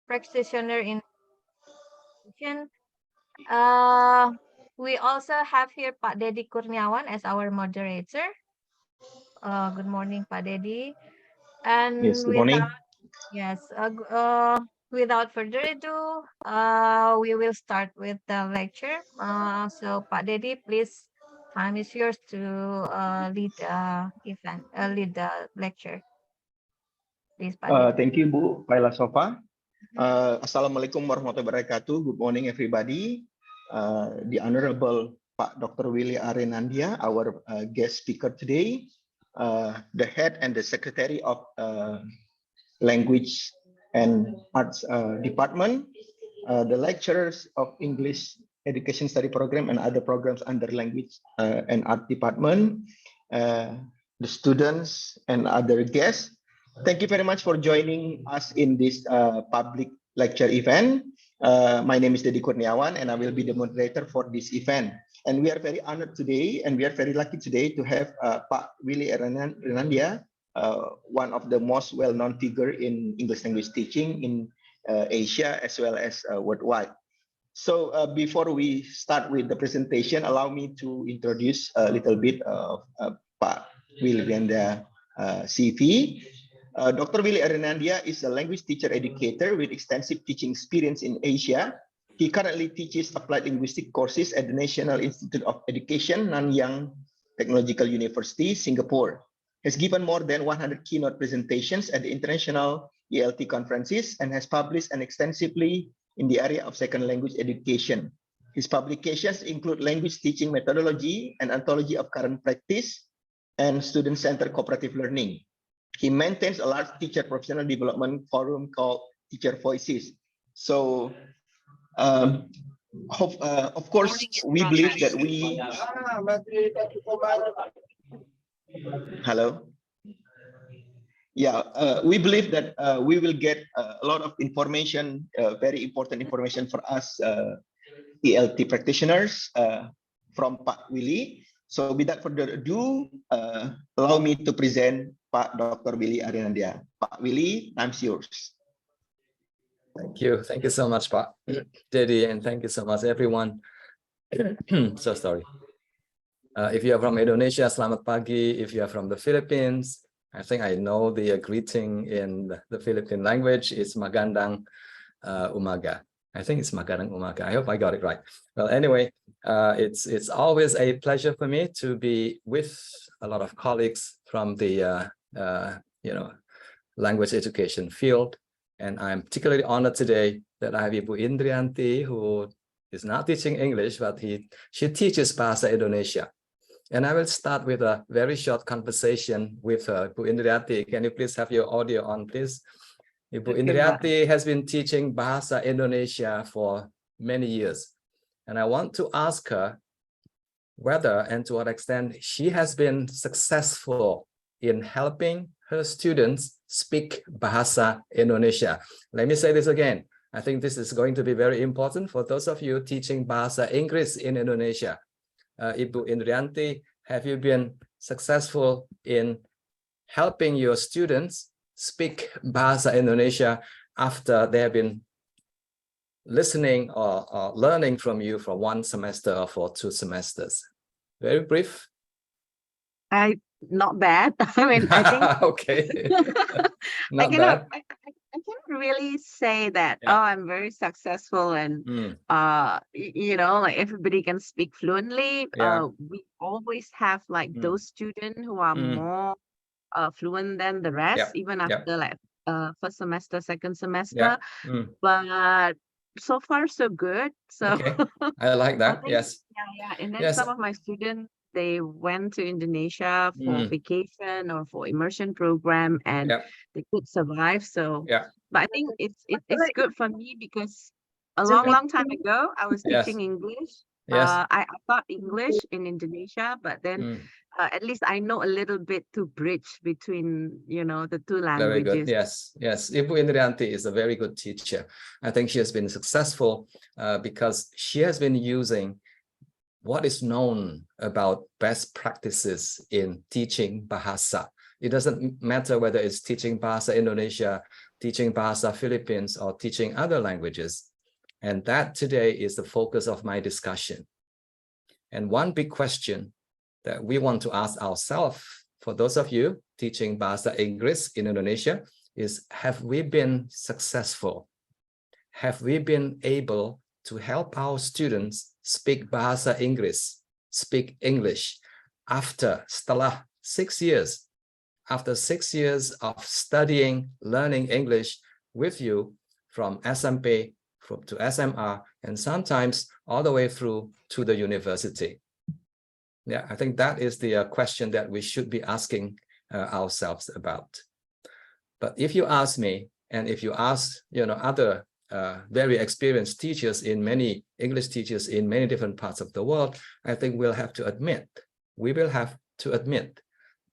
practitioner in education. Uh, we also have here Pak Dedi Kurniawan as our moderator. Good morning, Pak Dedi. Yes, And good morning. yes, without further ado, we will start with the lecture. So Pak Dedi, please, time is yours to lead the event, lead the lecture. Please, Pak Dedi. Thank you, Bu Sofa. Mhm. Assalamualaikum warahmatullahi wabarakatuh. Good morning, everybody. The Honorable Pak Dr. Willy Renandya, our guest speaker today, the head and the secretary of Language and Arts Department, the lecturers of English Education Study Program and other programs under Language and Art Department, the students and other guests. Thank you very much for joining us in this public lecture event. My name is Dedi Kurniawan and I will be the moderator for this event. And we are very honored today and we are very lucky today to have Pak Willy Renandya, one of the most well-known figure in English language teaching in Asia as well as worldwide. So before we start with the presentation, allow me to introduce a little bit of Pak Willy Renandya CV. Dr. Willy Renandya is a language teacher educator with extensive teaching experience in Asia. He currently teaches applied linguistic courses at the National Institute of Education, Nanyang Technological University, Singapore. Has given more than 100 keynote presentations at the international ELT conferences and has published extensively in the area of second language education. His publications include Language Teaching Methodology and Anthology of Current Practice and Student-Centered Cooperative Learning. He maintains a large teacher professional development forum called Teacher Voices. So, of course, we believe that we... Hello? Yeah, we believe that we will get a lot of information, very important information for us ELT practitioners from Pak Willy. So without further ado, allow me to present Pak Dr. Willy Renandya. Pak Willy, time's yours. Thank you. Thank you so much, Pak Dedi, and thank you so much, everyone. So sorry. If you are from Indonesia, selamat pagi. If you are from the Philippines, I think I know the greeting in the Philippine language is Magandang Umaga. I think it's Magandang Umaga. I hope I got it right. Well, anyway, it's always a pleasure for me to be with a lot of colleagues from the language education field, and I'm particularly honored today that I have Ibu Indrianti, who is not teaching English, but she teaches Bahasa Indonesia. And I will start with a very short conversation with Ibu Indrianti. Can you please have your audio on, please? Ibu Indrianti has been teaching Bahasa Indonesia for many years. And I want to ask her whether and to what extent she has been successful in helping her students speak Bahasa Indonesia. Let me say this again. I think this is going to be very important for those of you teaching Bahasa Inggris in Indonesia. Ibu Indrianti, have you been successful in helping your students speak Bahasa Indonesia after they have been listening or learning from you for one semester or for 2 semesters? Very brief. Not bad. I mean, I think okay. I cannot really say that, Yeah. oh, I'm very successful and like everybody can speak fluently. Yeah. We always have like those students who are more fluent than the rest, even after like first semester, second semester. But so far so good. So okay. I like that. think, Yes. yeah. And then Yes. some of my students, they went to Indonesia for vacation or for immersion program, and they could survive. So, but I think it's good for me because a long time ago I was teaching English. Yes. I taught English in Indonesia, but then at least I know a little bit to bridge between the two Very good. languages. Yes. Ibu Indrianti is a very good teacher. I think she has been successful because she has been using what is known about best practices in teaching Bahasa. It doesn't matter whether it's teaching Bahasa Indonesia teaching Bahasa Philippines, or teaching other languages. And that today is the focus of my discussion. And one big question that we want to ask ourselves, for those of you teaching Bahasa Inggris in Indonesia, is have we been successful? Have we been able to help our students speak Bahasa Inggris, speak English setelah 6 years? After 6 years of studying, learning English with you from SMP to SMR, and sometimes all the way through to the university. Yeah, I think that is the question that we should be asking ourselves about. But if you ask me, and if you ask, other very experienced teachers English teachers in many different parts of the world, I think we will have to admit,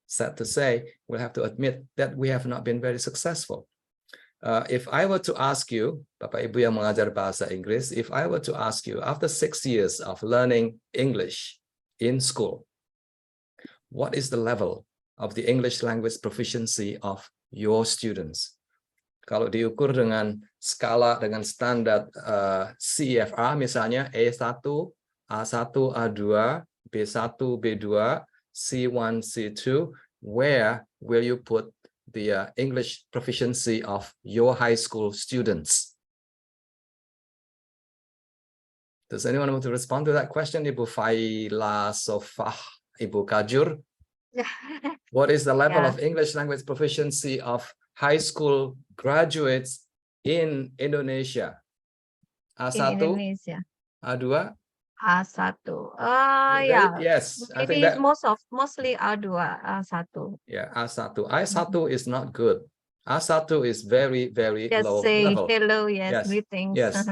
sad to say, we'll have to admit that we have not been very successful. If I were to ask you, Bapak Ibu yang mengajar bahasa Inggris, if I were to ask you, after 6 years of learning English in school, what is the level of the English language proficiency of your students? Kalau diukur dengan skala, dengan standar CEFR misalnya, E1, A1, A2, B1, B2, C1, C2, where will you put the English proficiency of your high school students? Does anyone want to respond to that question? Ibu Faila, Sofah, Ibu Kajur? What is the level of English language proficiency of high school graduates in Indonesia? A1? In Indonesia. A2? A1. Yes, I think maybe that mostly A2, A1. Yeah, A1. A1 is not good. A1 is very, very Just low say level. hello, yes, greetings. Yes,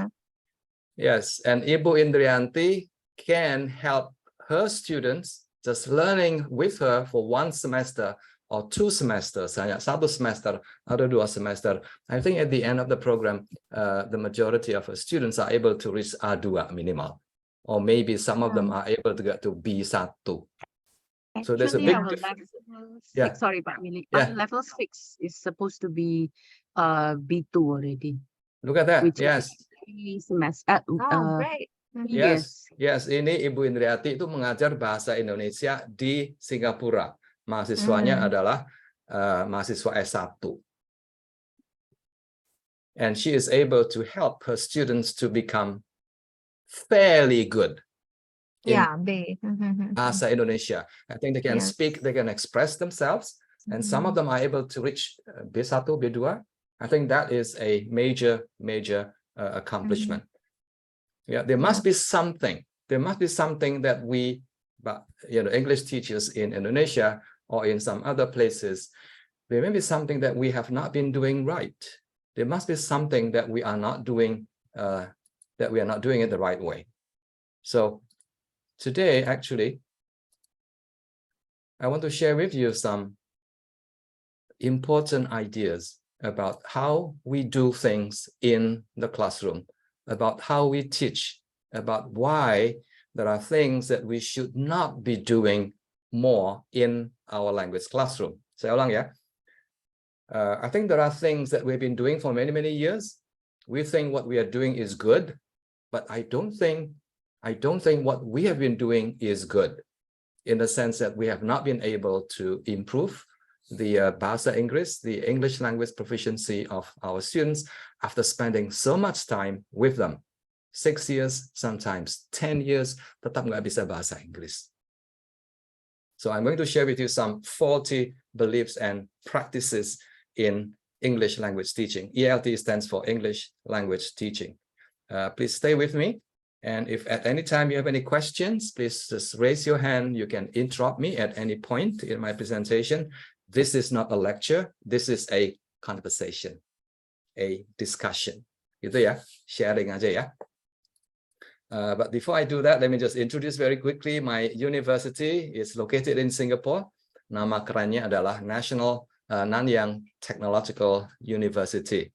yes. And Ibu Indrianti can help her students just learning with her for 1 semester or 2 semesters, hanya 1 semester atau 2 semester. I think at the end of the program, the majority of her students are able to reach A2 minimal, or maybe some of them are able to get to B1. So there's a big difference. Sorry, Pak Willy. Our level 6 is supposed to be B2 already. Look at that. Which Yes. is semester. Great. Yes. Ini Ibu Indriati itu mengajar bahasa Indonesia di Singapura. Mahasiswanya adalah mahasiswa S1. And she is able to help her students to become fairly good. Bahasa Indonesia. I think they can speak, they can express themselves, and some of them are able to reach B1, B2. I think that is a major accomplishment. There must be something. There must be something that we, English teachers in Indonesia or in some other places, there may be something that we have not been doing right. There must be something that we are not doing, it the right way. So today, actually, I want to share with you some important ideas about how we do things in the classroom, about how we teach, about why there are things that we should not be doing more in our language classroom. Saya ulang ya. I think there are things that we've been doing for many, many years. We think what we are doing is good, but I don't think what we have been doing is good, in the sense that we have not been able to improve the Bahasa Inggris, the English language proficiency of our students after spending so much time with them. 6 years, sometimes 10 years, tetap nggak bisa bahasa Inggris. So I'm going to share with you some faulty beliefs and practices in English language teaching. ELT stands for English language teaching. Please stay with me. And if at any time you have any questions, please just raise your hand. You can interrupt me at any point in my presentation. This is not a lecture. This is a conversation, a discussion. Gitu ya, sharing aja ya. But before I do that, let me just introduce very quickly. My university is located in Singapore. Nama kerennya adalah National Nanyang Technological University.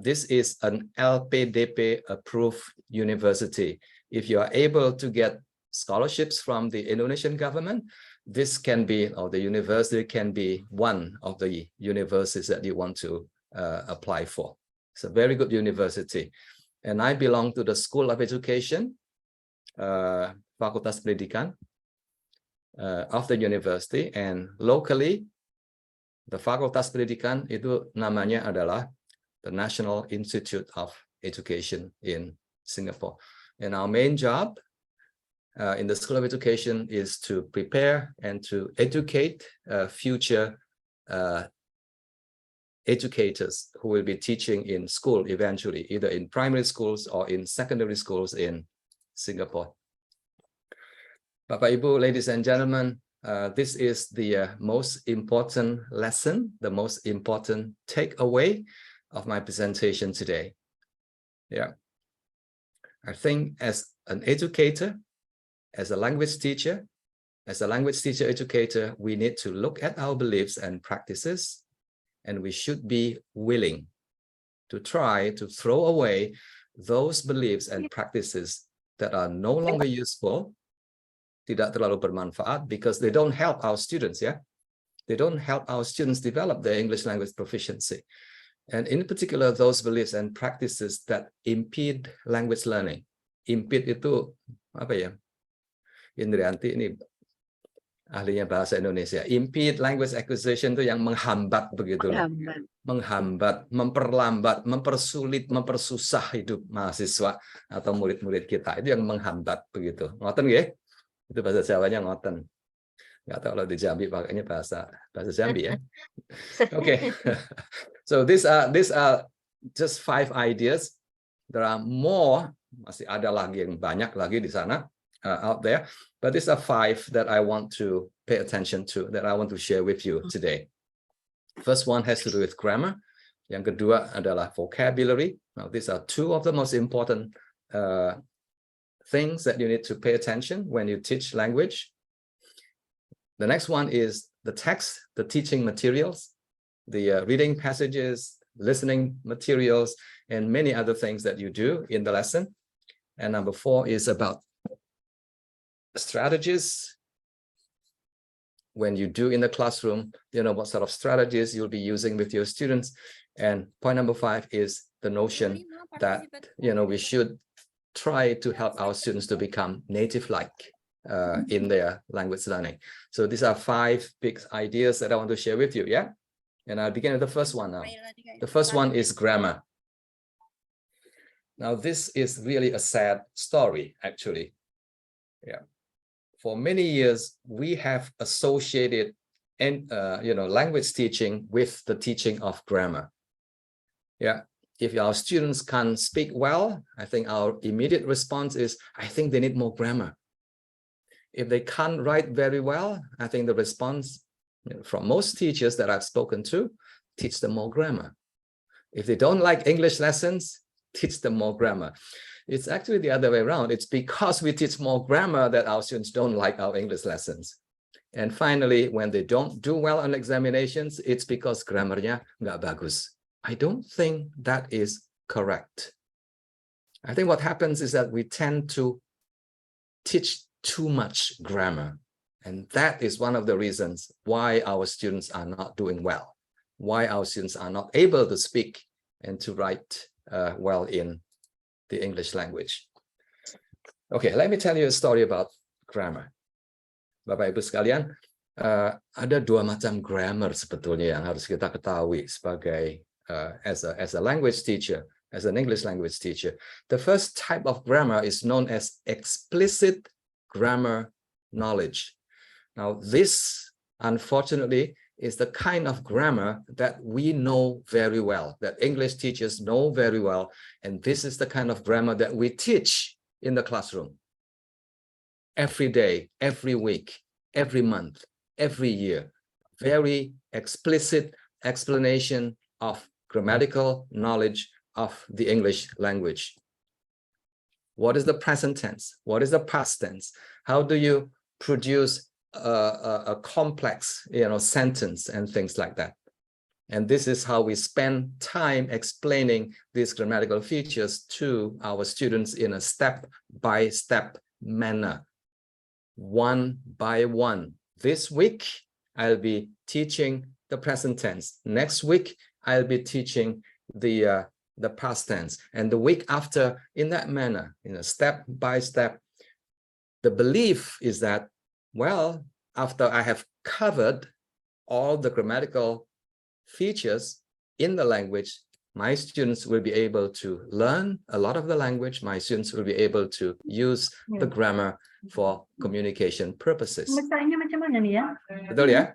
This is an LPDP approved university. If you are able to get scholarships from the Indonesian government, this can be, or the university can be one of the universities that you want to apply for. It's a very good university. And I belong to the School of Education, Fakultas Pendidikan of the university. And locally, the Fakultas Pendidikan itu namanya adalah the National Institute of Education in Singapore. And our main job in the School of Education is to prepare and to educate future educators who will be teaching in school eventually, either in primary schools or in secondary schools in Singapore. Bapak Ibu, ladies and gentlemen, this is the most important lesson, the most important takeaway of my presentation today. Yeah, I think as an educator, as a language teacher educator, we need to look at our beliefs and practices, and we should be willing to try to throw away those beliefs and practices that are no longer useful, tidak terlalu bermanfaat, because they don't help our students, yeah? They don't help our students develop their English language proficiency. And in particular, those beliefs and practices that impede language learning. Impede itu, apa ya? Indrianti ini ahlinya bahasa Indonesia. Impede language acquisition itu yang menghambat begitu loh. Menghambat, memperlambat, mempersulit, mempersusah hidup mahasiswa atau murid-murid kita. Itu yang menghambat begitu. Ngoten nggih? Itu bahasa Jawanya ngoten. Nggak tahu kalau di Jambi pakainya bahasa Jambi ya. Okay. So these are just 5 ideas. There are more, masih ada lagi yang banyak lagi di sana out there. But these are 5 that I want to pay attention to, that I want to share with you today. First one has to do with grammar. Yang kedua adalah vocabulary. Now these are 2 of the most important things that you need to pay attention when you teach language. The next one is the text, the teaching materials, the reading passages, listening materials, and many other things that you do in the lesson. And number 4 is about strategies. When you do in the classroom, you know what sort of strategies you'll be using with your students. And point number 5 is the notion that, you know, we should try to help our students to become native-like in their language learning. So these are 5 big ideas that I want to share with you, yeah? And I'll begin with the first one now. The first one is grammar. Now, this is really a sad story, actually. Yeah. For many years, we have associated language teaching with the teaching of grammar. Yeah. If our students can't speak well, I think our immediate response is, I think they need more grammar. If they can't write very well, I think the response from most teachers that I've spoken to, teach them more grammar. If they don't like English lessons, teach them more grammar. It's actually the other way around. It's because we teach more grammar that our students don't like our English lessons. And finally, when they don't do well on examinations, it's because grammarnya nggak bagus. I don't think that is correct. I think what happens is that we tend to teach too much grammar. And that is one of the reasons why our students are not doing well, why our students are not able to speak and to write well in the English language. Okay, let me tell you a story about grammar. Bapak Ibu sekalian, ada 2 macam grammar sebetulnya yang harus kita ketahui sebagai as a language teacher, as an English language teacher. The first type of grammar is known as explicit grammar knowledge. Now, this, unfortunately, is the kind of grammar that we know very well, that English teachers know very well, and this is the kind of grammar that we teach in the classroom. Every day, every week, every month, every year. Very explicit explanation of grammatical knowledge of the English language. What is the present tense? What is the past tense? How do you produce a complex, sentence and things like that? And this is how we spend time explaining these grammatical features to our students in a step-by-step manner, one by one. This week, I'll be teaching the present tense. Next week, I'll be teaching the past tense, and the week after in that manner, step by step. The belief is that, well, after I have covered all the grammatical features in the language, my students will be able to learn a lot of the language. My students will be able to use the grammar for communication purposes. Betul ya?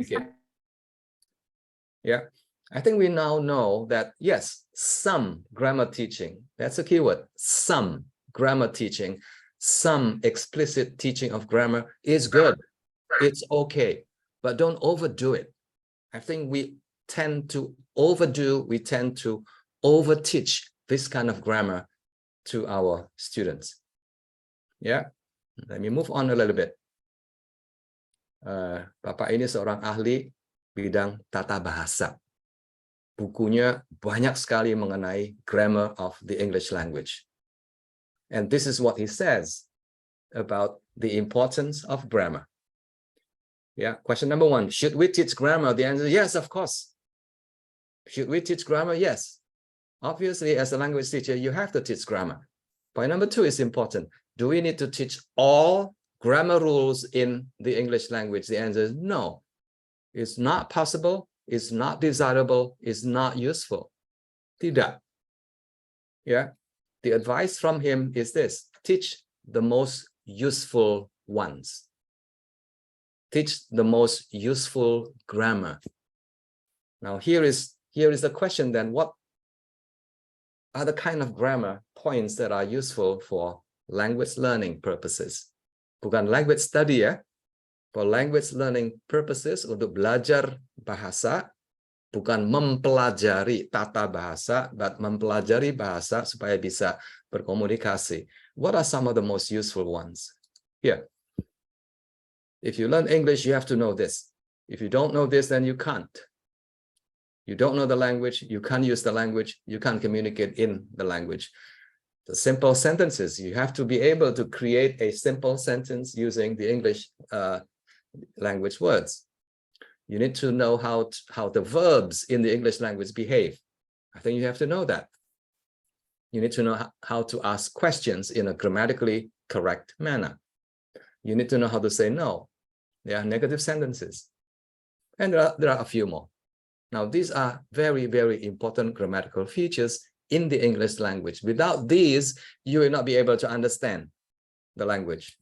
Okay. Yeah, I think we now know that, yes, some grammar teaching, that's a keyword, some grammar teaching, some explicit teaching of grammar is good. It's okay, but don't overdo it. I think we tend to overdo, we tend to overteach this kind of grammar to our students. Yeah, let me move on a little bit. Bapak ini seorang ahli bidang tata bahasa. Bukunya banyak sekali mengenai grammar of the English language. And this is what he says about the importance of grammar. Yeah, question number 1, should we teach grammar? The answer is yes, of course. Should we teach grammar? Yes. Obviously, as a language teacher, you have to teach grammar. Point number 2 is important. Do we need to teach all grammar rules in the English language? The answer is no. It's not possible, it's not desirable, it's not useful. Tidak. Yeah. The advice from him is this: teach the most useful ones. Teach the most useful grammar. Now here is the question then: what are the kind of grammar points that are useful for language learning purposes? Bukan language study ya. For language learning purposes, untuk belajar bahasa, bukan mempelajari tata bahasa, but mempelajari bahasa supaya bisa berkomunikasi. What are some of the most useful ones? Here. If you learn English, you have to know this. If you don't know this, then you can't. You don't know the language, you can't use the language, you can't communicate in the language. The simple sentences, you have to be able to create a simple sentence using the English language words. You need to know how the verbs in the English language behave. I think you have to know that. You need to know how to ask questions in a grammatically correct manner. You need to know how to say no. They are negative sentences. And there are a few more. Now, these are very, very important grammatical features in the English language. Without these, you will not be able to understand the language.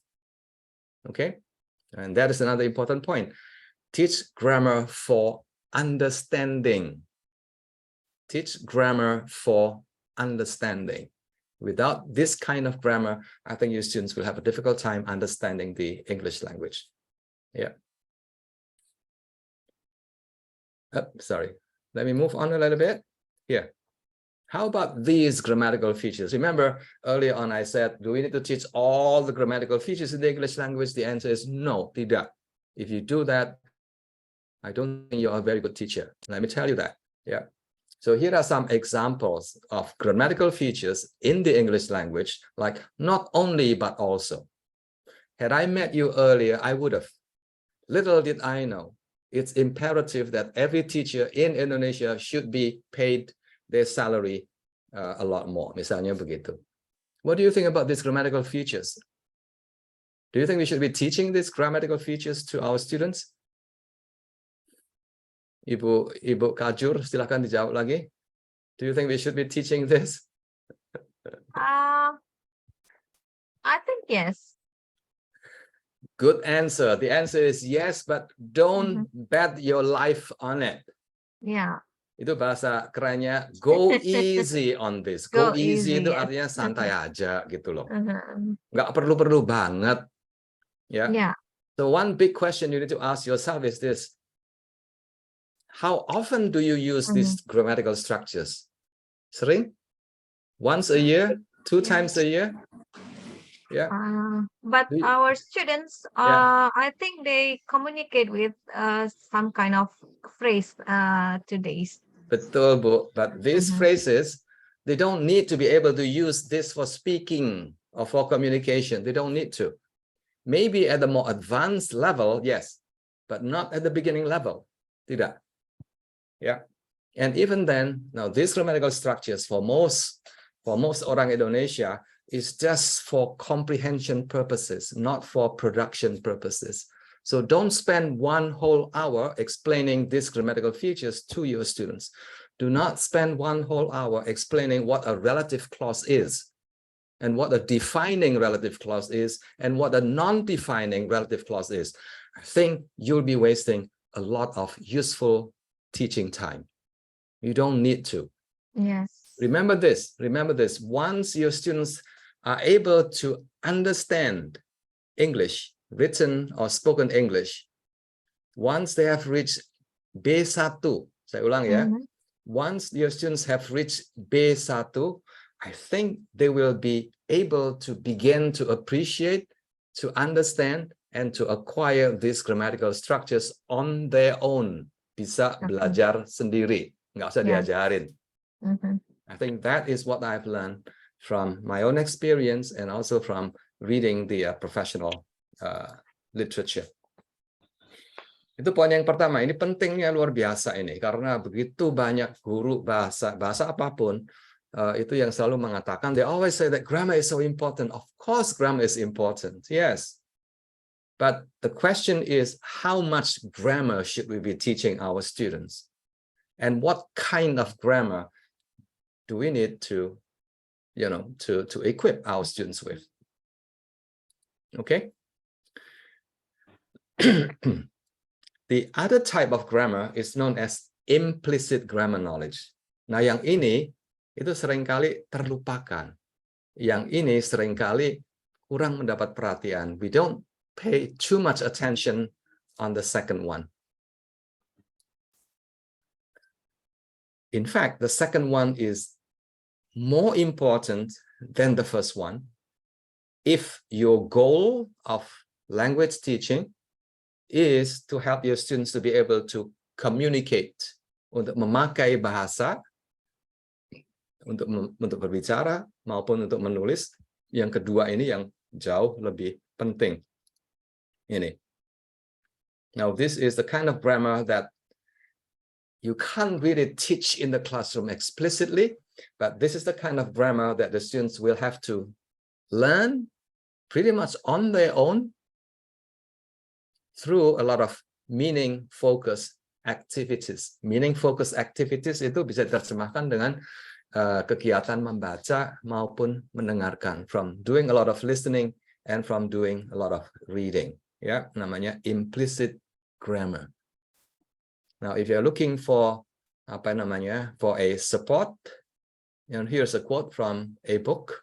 Okay? And that is another important point. Teach grammar for understanding. Teach grammar for understanding. Without this kind of grammar, I think your students will have a difficult time understanding the English language. Yeah. Sorry. Let me move on a little bit. Here. How about these grammatical features? Remember, earlier on I said, do we need to teach all the grammatical features in the English language? The answer is no, tidak. If you do that, I don't think you're a very good teacher. Let me tell you that. Yeah. So here are some examples of grammatical features in the English language, like not only, but also. Had I met you earlier, I would have. Little did I know, it's imperative that every teacher in Indonesia should be paid their salary a lot more. Misalnya begitu. What do you think about these grammatical features? Do you think we should be teaching these grammatical features to our students? Ibu Kajur, silakan dijawab lagi. Do you think we should be teaching this? I think yes. Good answer. The answer is yes, but don't bet your life on it. Yeah. Itu bahasa kerennya go easy on this. Go easy itu artinya santai aja gitu loh. Nggak perlu-perlu banget. Yeah. So one big question you need to ask yourself is this. How often do you use these grammatical structures? Sering? Once a year? 2 times a year? Yeah. But our students, I think they communicate with some kind of phrase today. Betul, Bu. But these phrases, they don't need to be able to use this for speaking or for communication. They don't need to. Maybe at the more advanced level, yes, but not at the beginning level. Tidak. Yeah. And even then, now these grammatical structures for most orang Indonesia is just for comprehension purposes, not for production purposes. So don't spend one whole hour explaining these grammatical features to your students. Do not spend one whole hour explaining what a relative clause is, and what a defining relative clause is, and what a non-defining relative clause is. I think you'll be wasting a lot of useful teaching time. You don't need to. Yes. Remember this. Once your students are able to understand English, written or spoken English, once they have reached B1, saya ulang ya, once your students have reached B1, I think they will be able to begin to appreciate, to understand, and to acquire these grammatical structures on their own. Bisa belajar sendiri, nggak usah diajarin. I think that is what I've learned from my own experience and also from reading the professional literature. Itu poin yang pertama. Ini pentingnya luar biasa ini, karena begitu banyak guru bahasa apapun itu yang selalu mengatakan, they always say that grammar is so important. Of course grammar is important, yes. But the question is, how much grammar should we be teaching our students? And what kind of grammar do we need to, to equip our students with? Okay. The other type of grammar is known as implicit grammar knowledge. Nah, yang ini itu seringkali terlupakan. Yang ini seringkali kurang mendapat perhatian. We don't pay too much attention on the second one. In fact, the second one is more important than the first one if your goal of language teaching is to help your students to be able to communicate, untuk memakai bahasa, untuk berbicara maupun untuk menulis. Yang kedua ini yang jauh lebih penting. Ini. Now, this is the kind of grammar that you can't really teach in the classroom explicitly, but this is the kind of grammar that the students will have to learn pretty much on their own through a lot of meaning-focused activities. Meaning-focused activities itu bisa diterjemahkan dengan kegiatan membaca maupun mendengarkan, from doing a lot of listening and from doing a lot of reading. Ya, namanya implicit grammar. Now, if you're looking for for a support, and here's a quote from a book,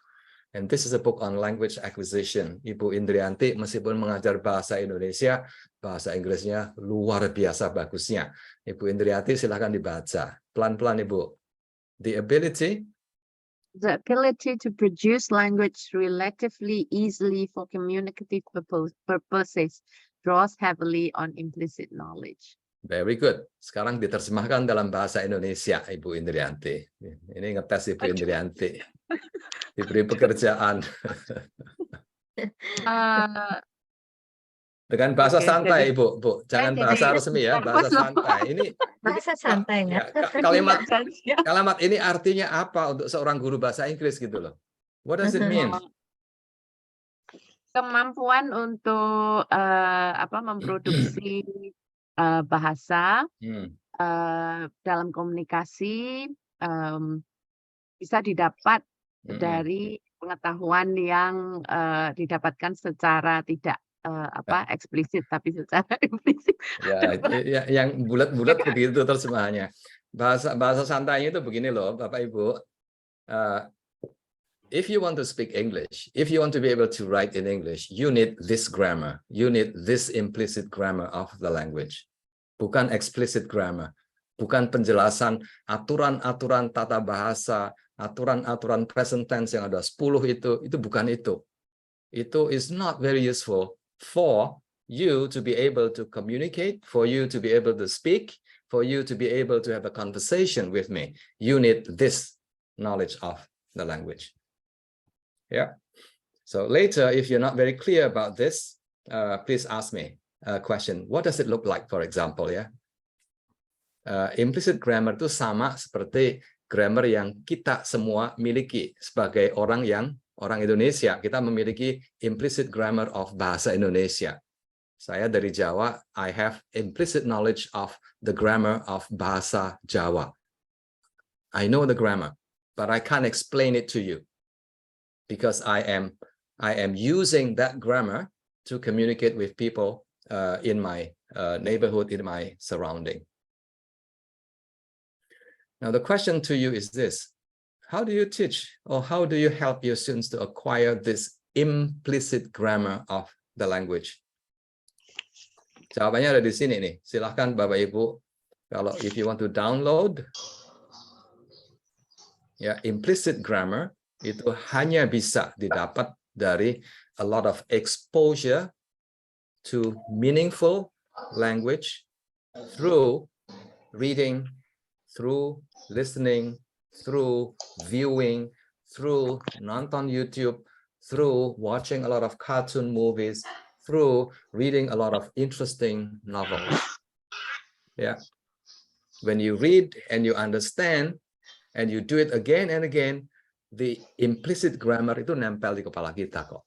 and this is a book on language acquisition. Ibu Indrianti meskipun mengajar bahasa Indonesia, bahasa Inggrisnya luar biasa bagusnya. Ibu Indrianti silahkan dibaca. Pelan-pelan Ibu. The ability to produce language relatively easily for communicative purposes draws heavily on implicit knowledge. Very good. Sekarang diterjemahkan dalam bahasa Indonesia, Ibu Indrianti. Ini ngetes Ibu Indrianti. Diberi pekerjaan. Dengan bahasa santai, Ibu. Jangan bahasa resmi ya, bahasa santai. Ini bahasa santai ya. Kalimat ini artinya apa untuk seorang guru bahasa Inggris gitu loh? What does it mean? Kemampuan untuk memproduksi bahasa dalam komunikasi bisa didapat dari pengetahuan yang didapatkan secara tidak eksplisit tapi secara implisit. Ya, yang bulat-bulat begitu terjemahannya. Bahasa santainya itu begini loh, Bapak Ibu. If you want to speak English, if you want to be able to write in English, you need this grammar. You need this implicit grammar of the language. Bukan explicit grammar. Bukan penjelasan aturan-aturan tata bahasa, aturan-aturan present tense yang ada 10 itu bukan itu. Itu is not very useful for you to be able to communicate, for you to be able to speak, for you to be able to have a conversation with me. You need this knowledge of the language. Yeah. So later, if you're not very clear about this, please ask me a question. What does it look like, for example? Yeah. Implicit grammar itu sama seperti grammar yang kita semua miliki sebagai orang Indonesia. Kita memiliki implicit grammar of bahasa Indonesia. Saya dari Jawa, I have implicit knowledge of the grammar of bahasa Jawa. I know the grammar, but I can't explain it to you because I am using that grammar to communicate with people in my neighborhood, in my surrounding. Now, the question to you is this: how do you teach or how do you help your students to acquire this implicit grammar of the language? Jawabannya ada di sini nih. Silahkan Bapak Ibu, kalau if you want to download, ya, implicit grammar itu hanya bisa didapat dari a lot of exposure to meaningful language through reading, through listening, through viewing, through nonton YouTube, through watching a lot of cartoon movies, through reading a lot of interesting novels. Yeah. When you read and you understand and you do it again and again, the implicit grammar itu nempel di kepala kita kok,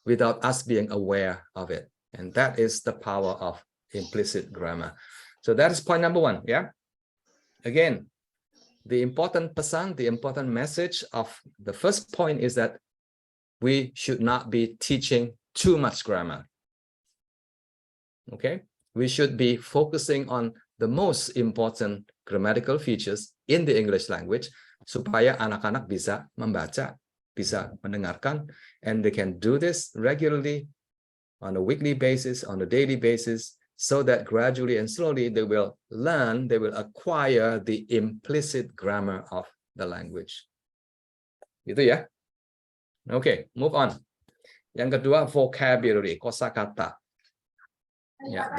without us being aware of it. And that is the power of implicit grammar. So that is point number 1. Yeah. Again, the important pesan, the important message of the first point is that we should not be teaching too much grammar. Okay, we should be focusing on the most important grammatical features in the English language supaya anak-anak bisa membaca, bisa mendengarkan, and they can do this regularly on a weekly basis, on a daily basis, so that gradually and slowly they will learn, they will acquire the implicit grammar of the language. Gitu ya. Okay, move on. Yang kedua, vocabulary, kosakata. Ya,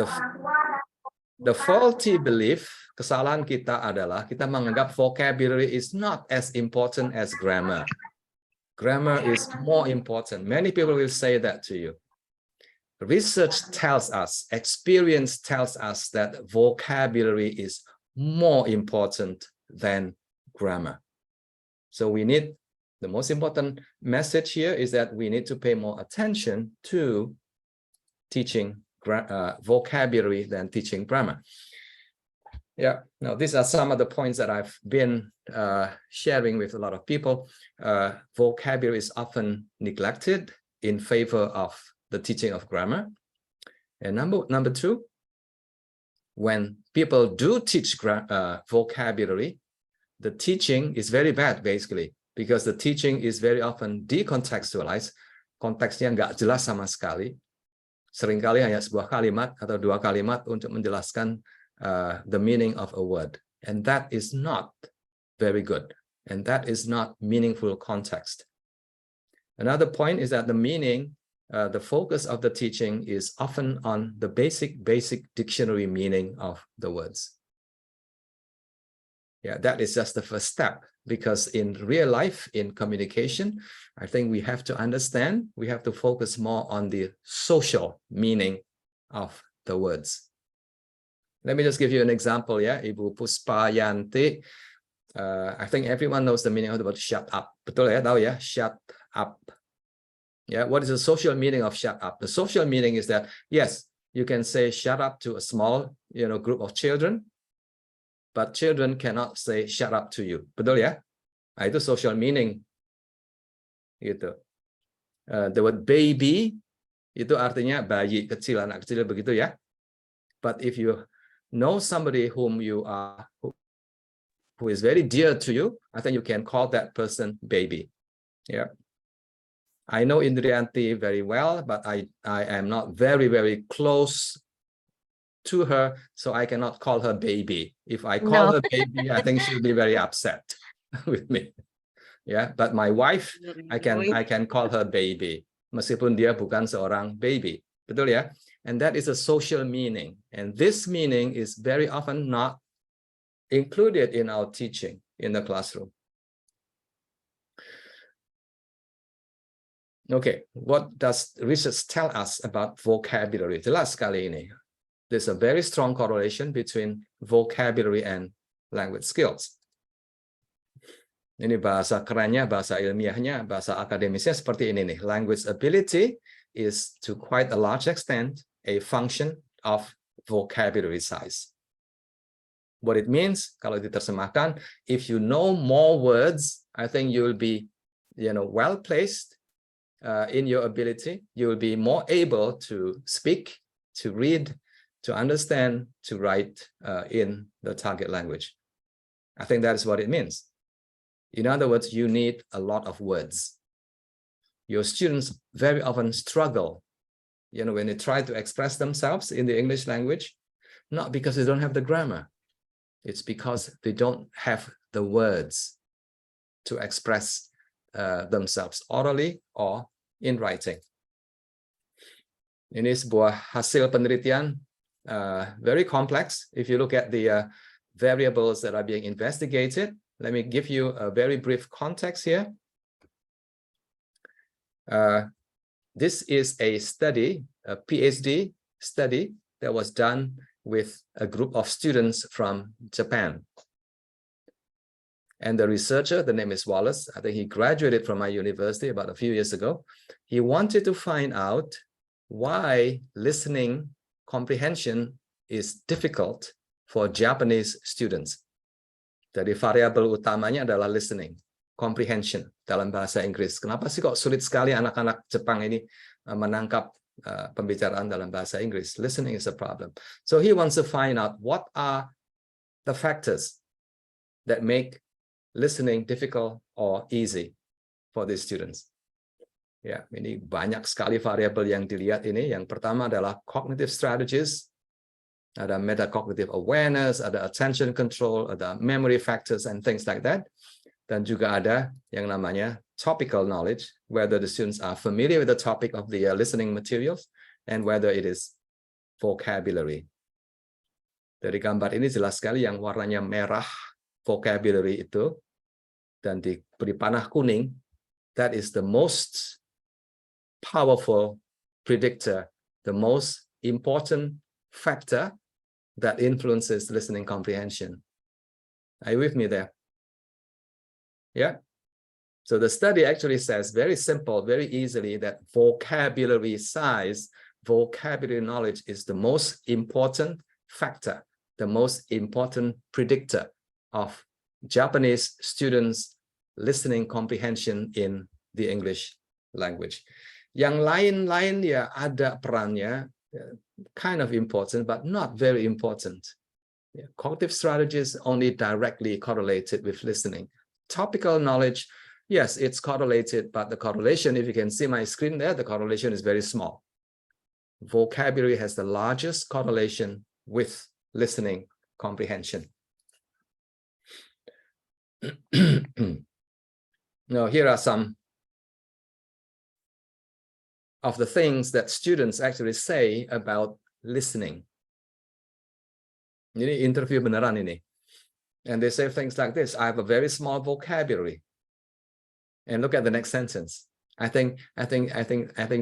the faulty belief, kesalahan kita adalah kita menganggap vocabulary is not as important as grammar. Grammar is more important. Many people will say that to you. Research tells us, experience tells us that vocabulary is more important than grammar. So we need, the most important message here is that we need to pay more attention to teaching vocabulary than teaching grammar. Yeah, now these are some of the points that I've been sharing with a lot of people. Vocabulary is often neglected in favor of the teaching of grammar. And number 2, when people do teach vocabulary, the teaching is very bad basically, because the teaching is very often decontextualized. Konteksnya nggak jelas sama sekali. Seringkali hanya sebuah kalimat atau 2 kalimat untuk menjelaskan the meaning of a word. And that is not very good. And that is not meaningful context. Another point is that the meaning, the focus of the teaching is often on the basic dictionary meaning of the words. Yeah, that is just the first step, because in real life, in communication, I think we have to understand, we have to focus more on the social meaning of the words. Let me just give you an example, yeah, Ibu Puspayanti. I think everyone knows the meaning of the word shut up. Betul ya, tahu ya, shut up. Yeah, what is the social meaning of shut up? The social meaning is that, yes, you can say shut up to a small, group of children, but children cannot say shut up to you. Betul ya? Nah, itu social meaning. Gitu. The word baby itu artinya bayi kecil, anak kecil begitu ya. But if you know somebody whom you are, who is very dear to you, I think you can call that person baby. Yeah. I know Indrianti very well, but I am not very close to her, so I cannot call her baby. If I call her baby, I think she'll be very upset with me. Yeah, but my wife, I can call her baby, meskipun dia bukan seorang baby. Betul ya? And that is a social meaning. And this meaning is very often not included in our teaching in the classroom. Okay, what does research tell us about vocabulary? Jelas sekali ini. there's a very strong correlation between vocabulary and language skills. Ini bahasa kerennya, bahasa ilmiahnya, bahasa akademisnya seperti ini nih. Language ability is to quite a large extent a function of vocabulary size. What it means, kalau diterjemahkan, if you know more words, I think you will be, well placed in your ability. You will be more able to speak, to read, to understand, to write in the target language. I think that is what it means. In other words, you need a lot of words. Your students very often struggle, when they try to express themselves in the English language, not because they don't have the grammar. It's because they don't have the words to express themselves orally or in writing. Ini sebuah hasil penelitian very complex. If you look at the variables that are being investigated, let me give you a very brief context here. This is a study, a PhD study that was done with a group of students from Japan. And the researcher, the name is Wallace, I think he graduated from my university about a few years ago. He wanted to find out why listening comprehension is difficult for Japanese students. Jadi variabel utamanya adalah listening comprehension dalam bahasa Inggris. Kenapa sih kok sulit sekali anak-anak Jepang ini menangkap pembicaraan dalam bahasa Inggris? Listening is a problem. So he wants to find out what are the factors that make listening difficult or easy for these students. Ya, ini banyak sekali variabel yang dilihat ini. Yang pertama adalah cognitive strategies. Ada metacognitive awareness, ada attention control, ada memory factors and things like that. Dan juga ada yang namanya topical knowledge, whether the students are familiar with the topic of the listening materials and whether it is vocabulary. Dari gambar ini jelas sekali yang warnanya merah vocabulary itu dan diberi panah kuning, that is the most powerful predictor, the most important factor that influences listening comprehension. Are you with me there? Yeah. So the study actually says very simple, very easily that vocabulary size, vocabulary knowledge is the most important factor, the most important predictor of Japanese students' listening comprehension in the English language. Yang lain-lain ya ada perannya, kind of important, but not very important. Yeah. Cognitive strategies only directly correlated with listening. Topical knowledge, yes, it's correlated, but the correlation, if you can see my screen there, the correlation is very small. Vocabulary has the largest correlation with listening comprehension. Now, here are some of the things that students actually say about listening. Ini interview beneran ini. And they say things like this: I have a very small vocabulary. And look at the next sentence. I think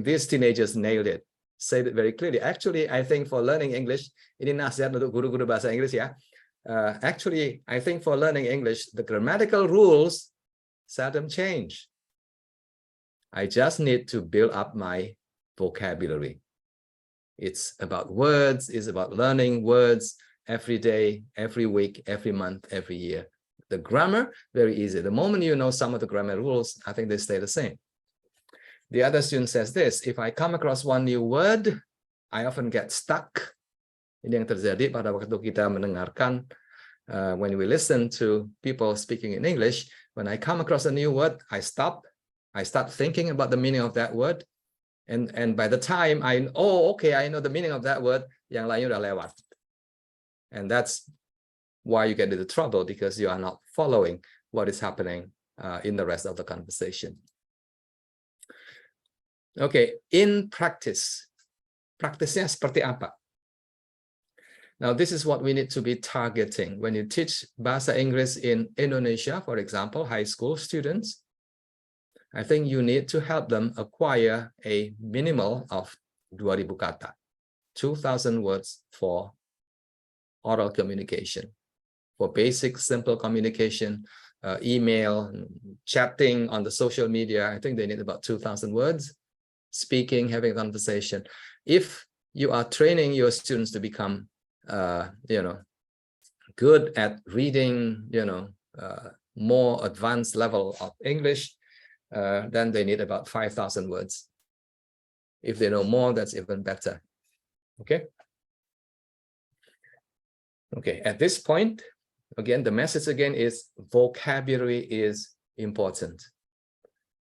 these teenagers nailed it. Said it very clearly. Actually, I think for learning English, ini nasihat untuk guru-guru bahasa Inggris ya. Actually, I think for learning English, the grammatical rules seldom change. I just need to build up my vocabulary. It's about words, it's about learning words every day, every week, every month, every year. The grammar, very easy. The moment you know some of the grammar rules, I think they stay the same. The other student says this: if I come across one new word, I often get stuck. Ini yang terjadi pada waktu kita mendengarkan, when we listen to people speaking in English, when I come across a new word, I stop. I start thinking about the meaning of that word. And by the time I know the meaning of that word, yang lain udah lewat. And that's why you get into trouble, because you are not following what is happening in the rest of the conversation. Okay, in practice. Praktisnya seperti apa? Now, this is what we need to be targeting. When you teach Bahasa Inggris in Indonesia, for example, high school students, I think you need to help them acquire a minimal of 2,000 kata, 2,000 words for oral communication. For basic, simple communication, email, chatting on the social media, I think they need about 2,000 words. Speaking, having a conversation. If you are training your students to become, good at reading, more advanced level of English, then they need about 5,000 words. If they know more, that's even better. Okay. Okay, at this point, again, the message again is vocabulary is important.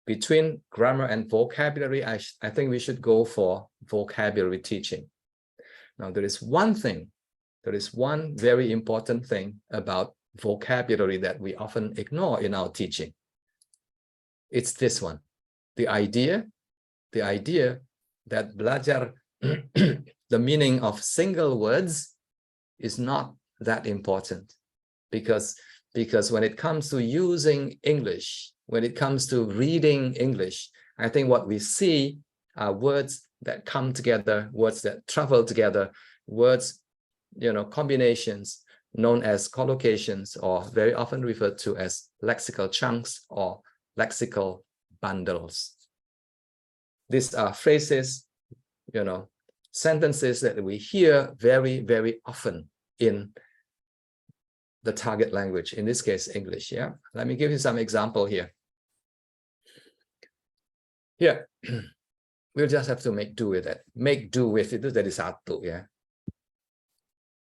Between grammar and vocabulary, I think we should go for vocabulary teaching. Now, there is one very important thing about vocabulary that we often ignore in our teaching. It's this one, the idea that belajar the meaning of single words is not that important, because when it comes to using English, when it comes to reading English, I think what we see are words that come together, words that travel together, words, combinations known as collocations, or very often referred to as lexical chunks or lexical bundles. These are phrases, sentences that we hear very, very often in the target language, in this case, English. Yeah, let me give you some example here. Here, we'll just have to make do with it. Make do with itu jadi satu, ya.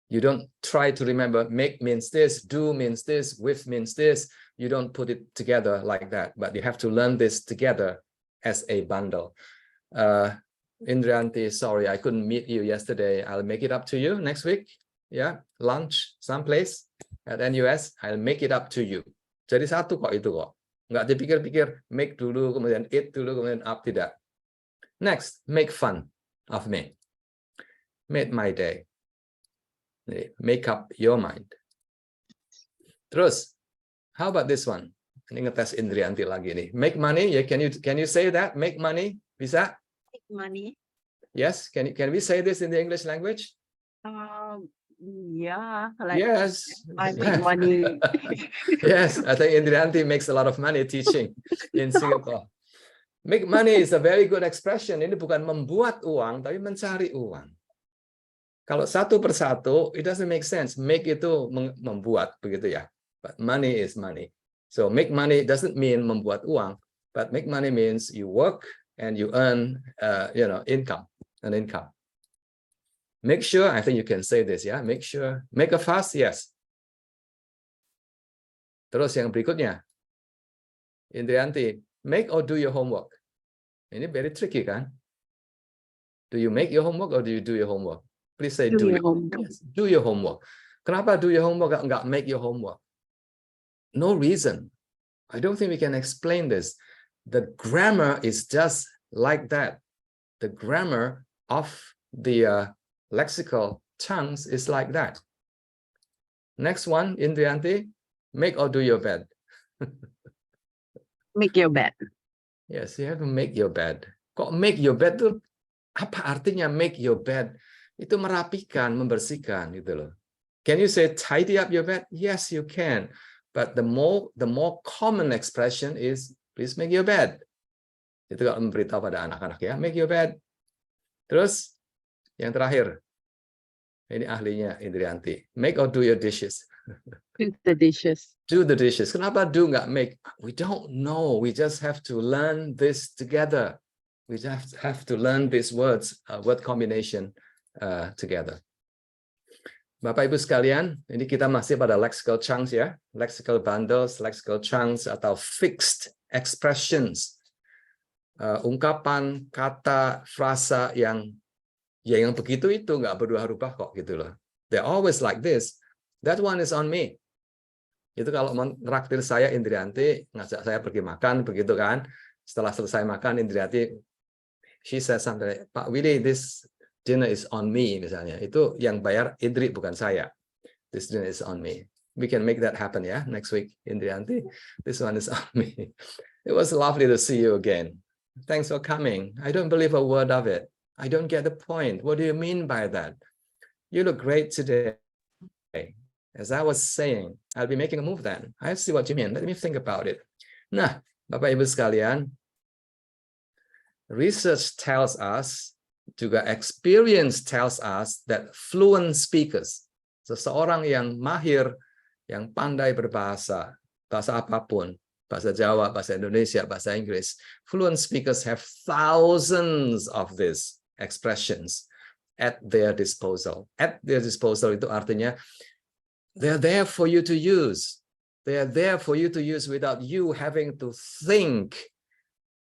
You don't try to remember make means this, do means this, with means this. You don't put it together like that, but you have to learn this together as a bundle. Indrianti, sorry, I couldn't meet you yesterday. I'll make it up to you next week. Yeah, lunch someplace at NUS. I'll make it up to you. Jadi satu kok itu kok. Nggak dipikir-pikir, make dulu, kemudian eat dulu, kemudian up, tidak. Next, make fun of me. Made my day. Make up your mind. Terus, how about this one? Ini ngetes Indrianti lagi nih. Make money, yeah, can you say that? Make money, bisa? Make money. Yes, can we say this in the English language? Yeah. Like, yes. I make money. Yes, I think Indrianti makes a lot of money teaching in Singapore. Make money is a very good expression. Ini bukan membuat uang, tapi mencari uang. Kalau satu persatu, it doesn't make sense. Make itu membuat, begitu ya. But money is money. So make money doesn't mean membuat uang, but make money means you work and you earn, income, an income. Make sure, I think you can say this, ya. Make sure, make a fuss, yes. Terus yang berikutnya, Indrianti, make or do your homework. Ini very tricky, kan? Do you make your homework or do you do your homework? Please say do your homework. Yes, do your homework. Kenapa do your homework nggak make your homework? No reason. I don't think we can explain this. The grammar is just like that. The grammar of the lexical chunks is like that. Next one, Indrianti, make or do your bed. Make your bed. Yes, you have to make your bed. Kok make your bed tuh apa artinya make your bed? Itu merapikan, membersihkan gitu loh. Can you say tidy up your bed? Yes, you can. But the more common expression is please make your bed. Itu kalau memberitahu pada anak-anak ya, make your bed. Terus yang terakhir. Ini ahlinya Indrianti. Make or do your dishes. Do the dishes. Do the dishes. Kenapa do nggak make? We don't know. We just have to learn this together. We just have to learn these words, word combination together. Bapak Ibu sekalian, ini kita masih pada lexical chunks ya, lexical bundles, lexical chunks atau fixed expressions, ungkapan, kata, frasa yang begitu itu nggak berubah-ubah kok gitu loh. They're always like this. That one is on me. Itu kalau menraktir saya Indrianti ngajak saya pergi makan begitu kan. Setelah selesai makan Indrianti, she says something like, Pak Willy, this dinner is on me misalnya. Itu yang bayar Indri bukan saya. This dinner is on me. We can make that happen ya next week, Indrianti. This one is on me. It was lovely to see you again. Thanks for coming. I don't believe a word of it. I don't get the point. What do you mean by that? You look great today. As I was saying, I'll be making a move then. I see what you mean. Let me think about it. Nah, Bapak Ibu sekalian, research tells us, juga experience tells us that fluent speakers, seseorang yang mahir, yang pandai berbahasa, bahasa apapun, bahasa Jawa, bahasa Indonesia, bahasa Inggris, fluent speakers have thousands of these expressions at their disposal. At their disposal itu artinya they're there for you to use. They are there for you to use without you having to think.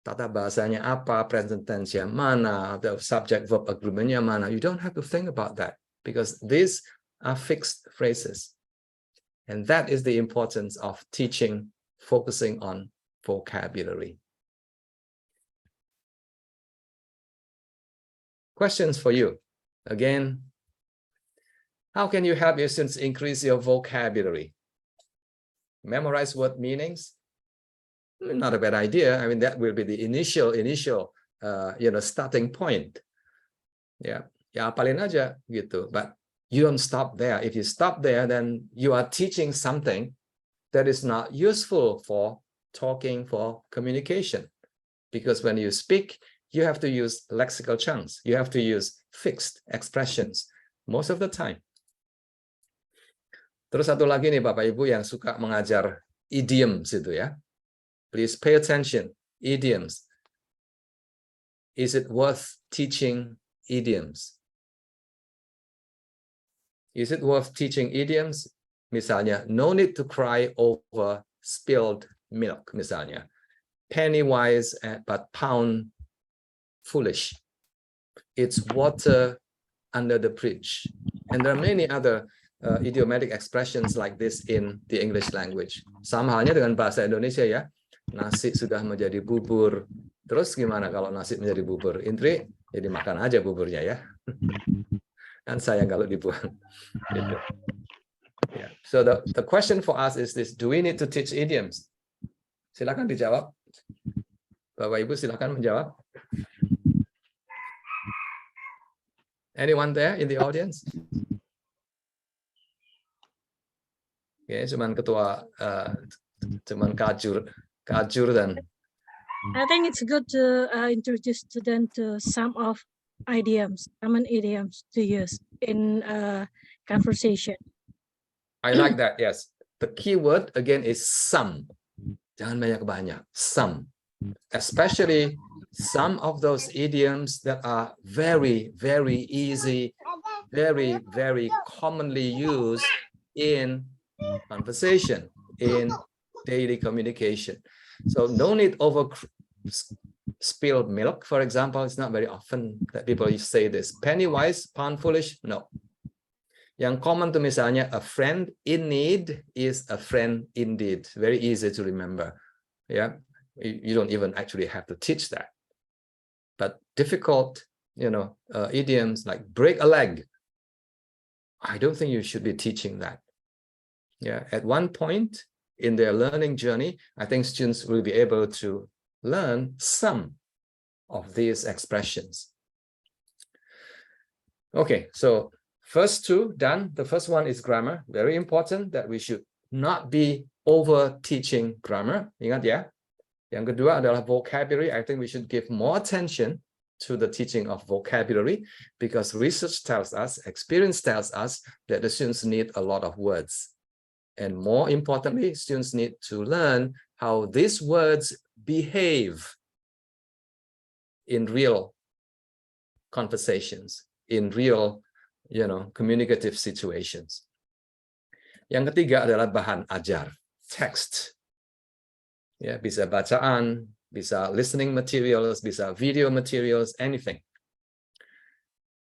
Tata bahasanya apa, present tense-nya mana, the subject verb agreement-nya mana. You don't have to think about that because these are fixed phrases. And that is the importance of teaching, focusing on vocabulary. Questions for you. Again, how can you help your students increase your vocabulary? Memorize word meanings? Not a bad idea. I mean, that will be the initial, starting point. Ya apalin aja gitu. But you don't stop there. If you stop there, then you are teaching something that is not useful for talking, for communication. Because when you speak, you have to use lexical chunks. You have to use fixed expressions most of the time. Terus satu lagi nih Bapak Ibu yang suka mengajar idioms itu ya. Please pay attention. Idioms. Is it worth teaching idioms? Is it worth teaching idioms? Misalnya, no need to cry over spilled milk, misalnya. Penny wise but pound foolish. It's water under the bridge. And there are many other idiomatic expressions like this in the English language. Sama halnya dengan bahasa Indonesia ya. Nasi sudah menjadi bubur. Terus gimana kalau nasi menjadi bubur? Intri, jadi makan aja buburnya ya. Kan sayang kalau dibuang. Gitu. Yeah. So the question for us is this: do we need to teach idioms? Silakan dijawab. Bapak Ibu silakan menjawab. Anyone there in the audience? Okay, cuman ketua, cuman kajur dan. I think it's good to introduce students to some of idioms, common idioms to use in conversation. I like that. Yes, the key word again is some. Jangan banyak-banyak. Some, especially some of those idioms that are very, very easy, very, very commonly used in conversation, in daily communication. So no need over spilled milk, for example. It's not very often that people say this. Penny wise, pound foolish, no. Yang common to misalnya, a friend in need is a friend indeed. Very easy to remember. Yeah, you don't even actually have to teach that. But difficult, idioms like break a leg. I don't think you should be teaching that. Yeah, at one point in their learning journey, I think students will be able to learn some of these expressions. Okay, so first two done. The first one is grammar. Very important that we should not be over teaching grammar. Ingat ya. Yang kedua adalah vocabulary. I think we should give more attention to the teaching of vocabulary because research tells us, experience tells us that the students need a lot of words. And more importantly, students need to learn how these words behave in real conversations, in real, communicative situations. Yang ketiga adalah bahan ajar, text. Ya, bisa bacaan, bisa listening materials, bisa video materials, anything.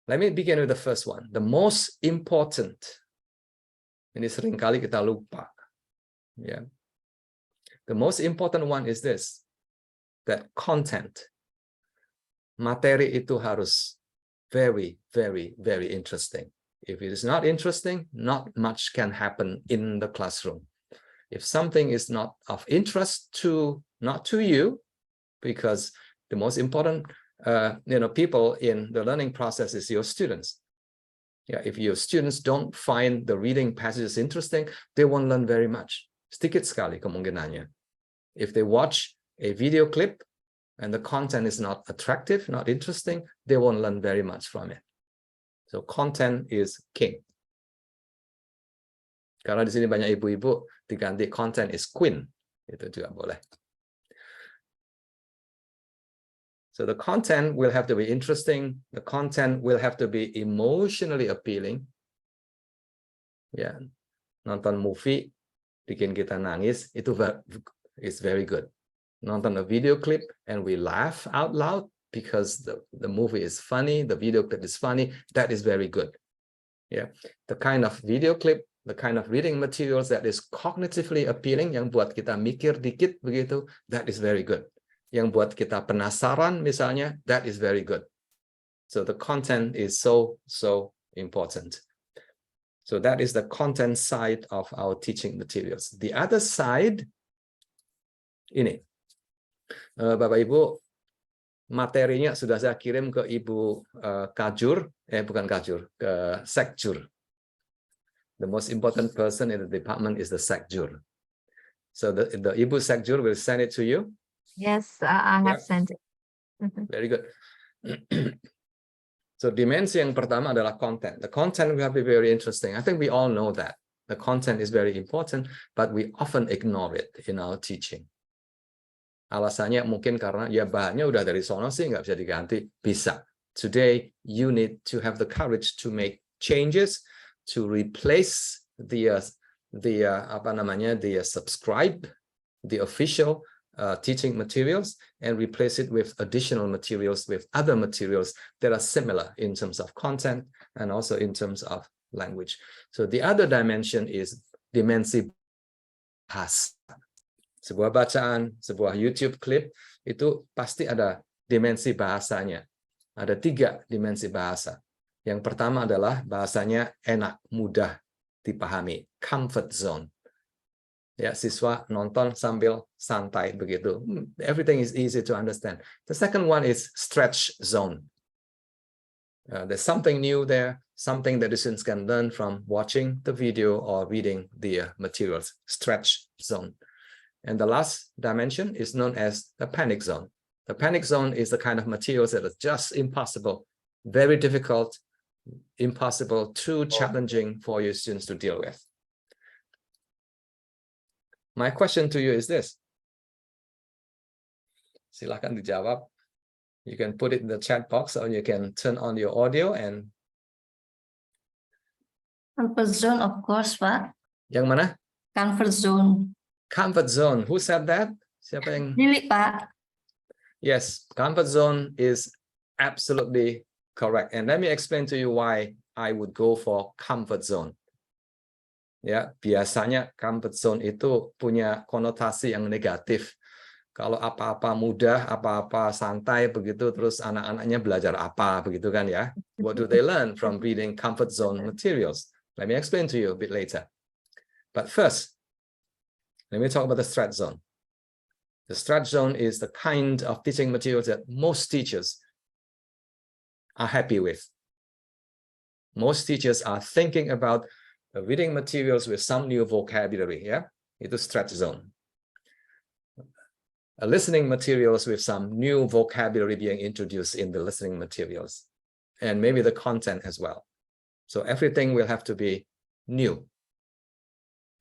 Let me begin with the first one. The most important. Ini seringkali kita lupa. Yeah. The most important one is this, that content. Materi itu harus very, very, very interesting. If it is not interesting, not much can happen in the classroom. If something is not of interest not to you, because the most important people in the learning process is your students. Yeah, if your students don't find the reading passages interesting, they won't learn very much. Sedikit sekali kemungkinannya. If they watch a video clip and the content is not attractive, not interesting, they won't learn very much from it. So content is king. Karena di sini banyak ibu-ibu, diganti content is queen. Itu juga boleh. So the content will have to be interesting. The content will have to be emotionally appealing. Ya, nonton movie bikin kita nangis itu is very good. Nonton a video clip and we laugh out loud because the movie is funny, the video clip is funny. That is very good. Yeah, the kind of video clip, the kind of reading materials that is cognitively appealing, yang buat kita mikir dikit begitu, that is very good. Yang buat kita penasaran misalnya, that is very good. So the content is so important. So that is the content side of our teaching materials. The other side, ini. Bapak Ibu, materinya sudah saya kirim ke Ibu Kajur, bukan Kajur, ke Sekjur. The most important person in the department is the Sekjur. So the Ibu Sekjur will send it to you. Yes, I have sent it. Very good. So dimensi yang pertama adalah content. The content will have to be very interesting. I think we all know that. The content is very important, but we often ignore it in our teaching. Alasannya mungkin karena ya bahannya udah dari sono sih, nggak bisa diganti. Bisa. Today, you need to have the courage to make changes, to replace the subscribe, the official teaching materials, and replace it with additional materials, with other materials that are similar in terms of content and also in terms of language. So the other dimension is dimensi bahasa. Sebuah bacaan, sebuah YouTube clip, itu pasti ada dimensi bahasanya. Ada 3 dimensi bahasa. Yang pertama adalah bahasanya enak, mudah dipahami, comfort zone. Ya, siswa nonton sambil santai begitu. Everything is easy to understand. The second one is stretch zone. There's something new there, something that the students can learn from watching the video or reading the materials. Stretch zone. And the last dimension is known as the panic zone. The panic zone is the kind of materials that are just impossible, very difficult, impossible, too challenging for your students to deal with. My question to you is this. Silakan dijawab. You can put it in the chat box or you can turn on your audio and... Comfort zone, of course, Pak. Yang mana? Comfort zone. Comfort zone. Who said that? Siapa yang... Willy, Pak. Yes, comfort zone is absolutely correct. And let me explain to you why I would go for comfort zone. Ya, biasanya comfort zone itu punya konotasi yang negatif. Kalau apa-apa mudah, apa-apa santai begitu, terus anak-anaknya belajar apa begitu kan ya? What do they learn from reading comfort zone materials? Let me explain to you a bit later. But first, let me talk about the stretch zone. The stretch zone is the kind of teaching materials that most teachers are happy with. Most teachers are thinking about reading materials with some new vocabulary, yeah? Itu stretch zone. Listening materials with some new vocabulary being introduced in the listening materials, and maybe the content as well. So everything will have to be new.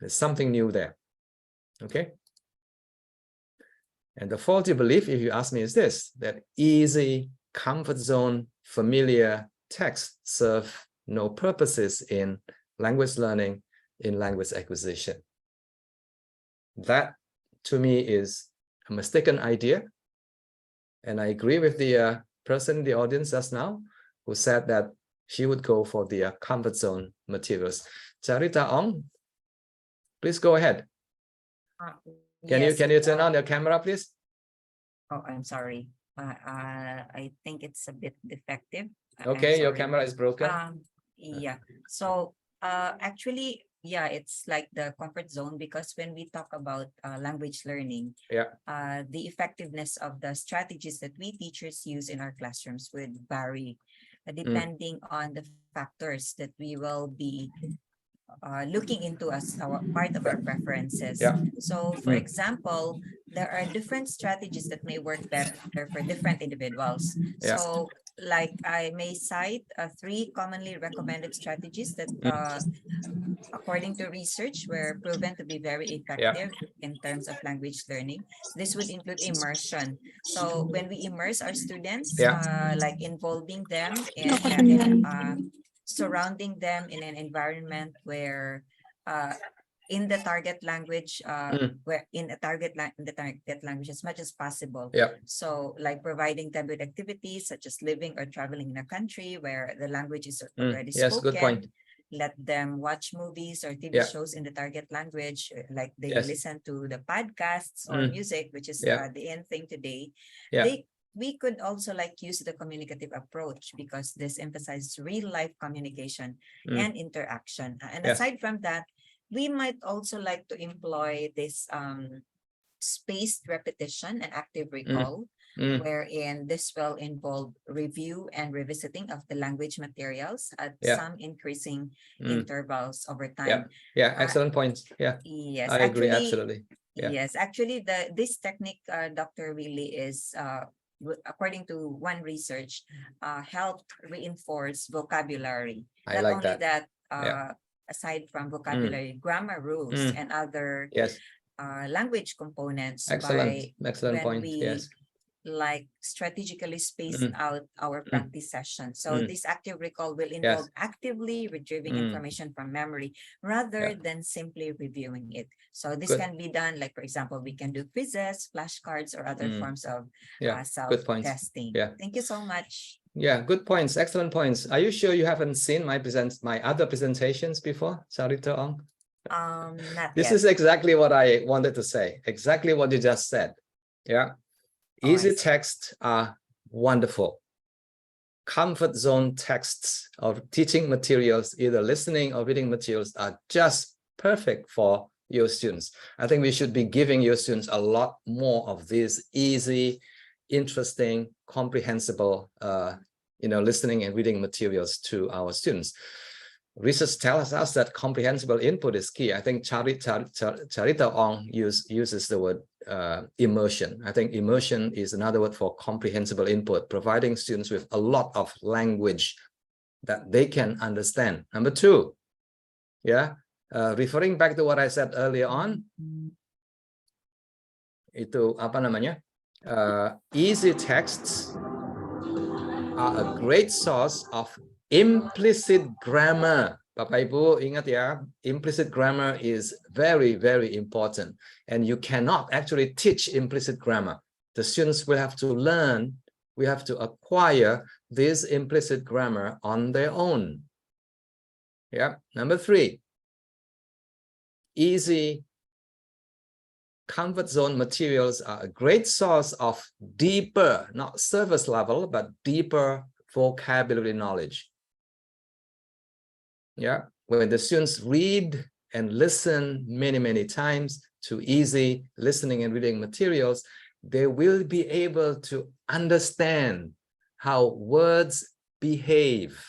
There's something new there, okay? And the faulty belief, if you ask me, is this, that easy, comfort zone, familiar texts serve no purposes in language learning, in language acquisition. That, to me, is a mistaken idea. And I agree with the person in the audience just now who said that she would go for the comfort zone materials. Charita Ong, please go ahead. Can you turn on your camera, please? Oh, I'm sorry. I think it's a bit defective. Okay, your camera is broken. Yeah. So actually, yeah, it's like the comfort zone, because when we talk about language learning, the effectiveness of the strategies that we teachers use in our classrooms would vary depending on the factors that we will be looking into as our part of our preferences. So for example, there are different strategies that may work better for different individuals. So like I may cite 3 commonly recommended strategies that according to research were proven to be very effective in terms of language learning. This would include immersion. So when we immerse our students, like involving them in surrounding them in an environment where in the target language, where in the target language as much as possible. So like providing them with activities such as living or traveling in a country where the language is already spoken. Good point. Let them watch movies or TV shows in the target language, like they listen to the podcasts or music, which is the end thing today. We could also like use the communicative approach because this emphasizes real life communication and interaction. And aside from that, we might also like to employ this spaced repetition and active recall, wherein this will involve review and revisiting of the language materials at some increasing intervals over time. Excellent point. Yes, I agree, absolutely. Yes, actually, this technique, Dr. Willy, is according to one research, helped reinforce vocabulary. I like that. Aside from vocabulary, grammar rules and other language components. Excellent point. Like strategically spaced out our practice sessions. So this active recall will involve actively retrieving information from memory rather than simply reviewing it. So this can be done, like, for example, we can do quizzes, flashcards, or other forms of self-testing. Thank you so much. Good points. Excellent points. Are you sure you haven't seen my other presentations before, Charita Ong? Not This yet. is exactly what I wanted to say. Exactly what you just said. Easy texts are wonderful. Comfort zone texts of teaching materials, either listening or reading materials, are just perfect for your students. I think we should be giving your students a lot more of these easy, interesting, comprehensible, listening and reading materials to our students. Research tells us that comprehensible input is key. I think Charita Ong uses the word immersion. I think immersion is another word for comprehensible input, providing students with a lot of language that they can understand. Number 2, referring back to what I said earlier on, itu apa namanya? Easy texts are a great source of implicit grammar. Bapak Ibu ingat ya, implicit grammar is very, very important. And you cannot actually teach implicit grammar. The students will have to learn, we have to acquire this implicit grammar on their own. Number 3, easy comfort zone materials are a great source of deeper, not surface level, but deeper vocabulary knowledge. When the students read and listen many, many times to easy listening and reading materials, they will be able to understand how words behave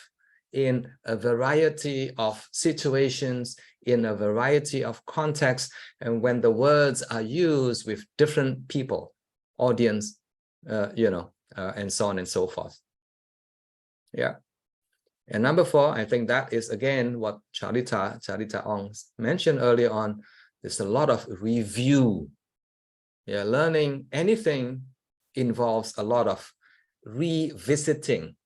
in a variety of situations, in a variety of contexts, and when the words are used with different people, audience, and so on and so forth. And number 4, I think that is again what Charita Ong mentioned earlier on. There's a lot of review. Learning anything involves a lot of revisiting,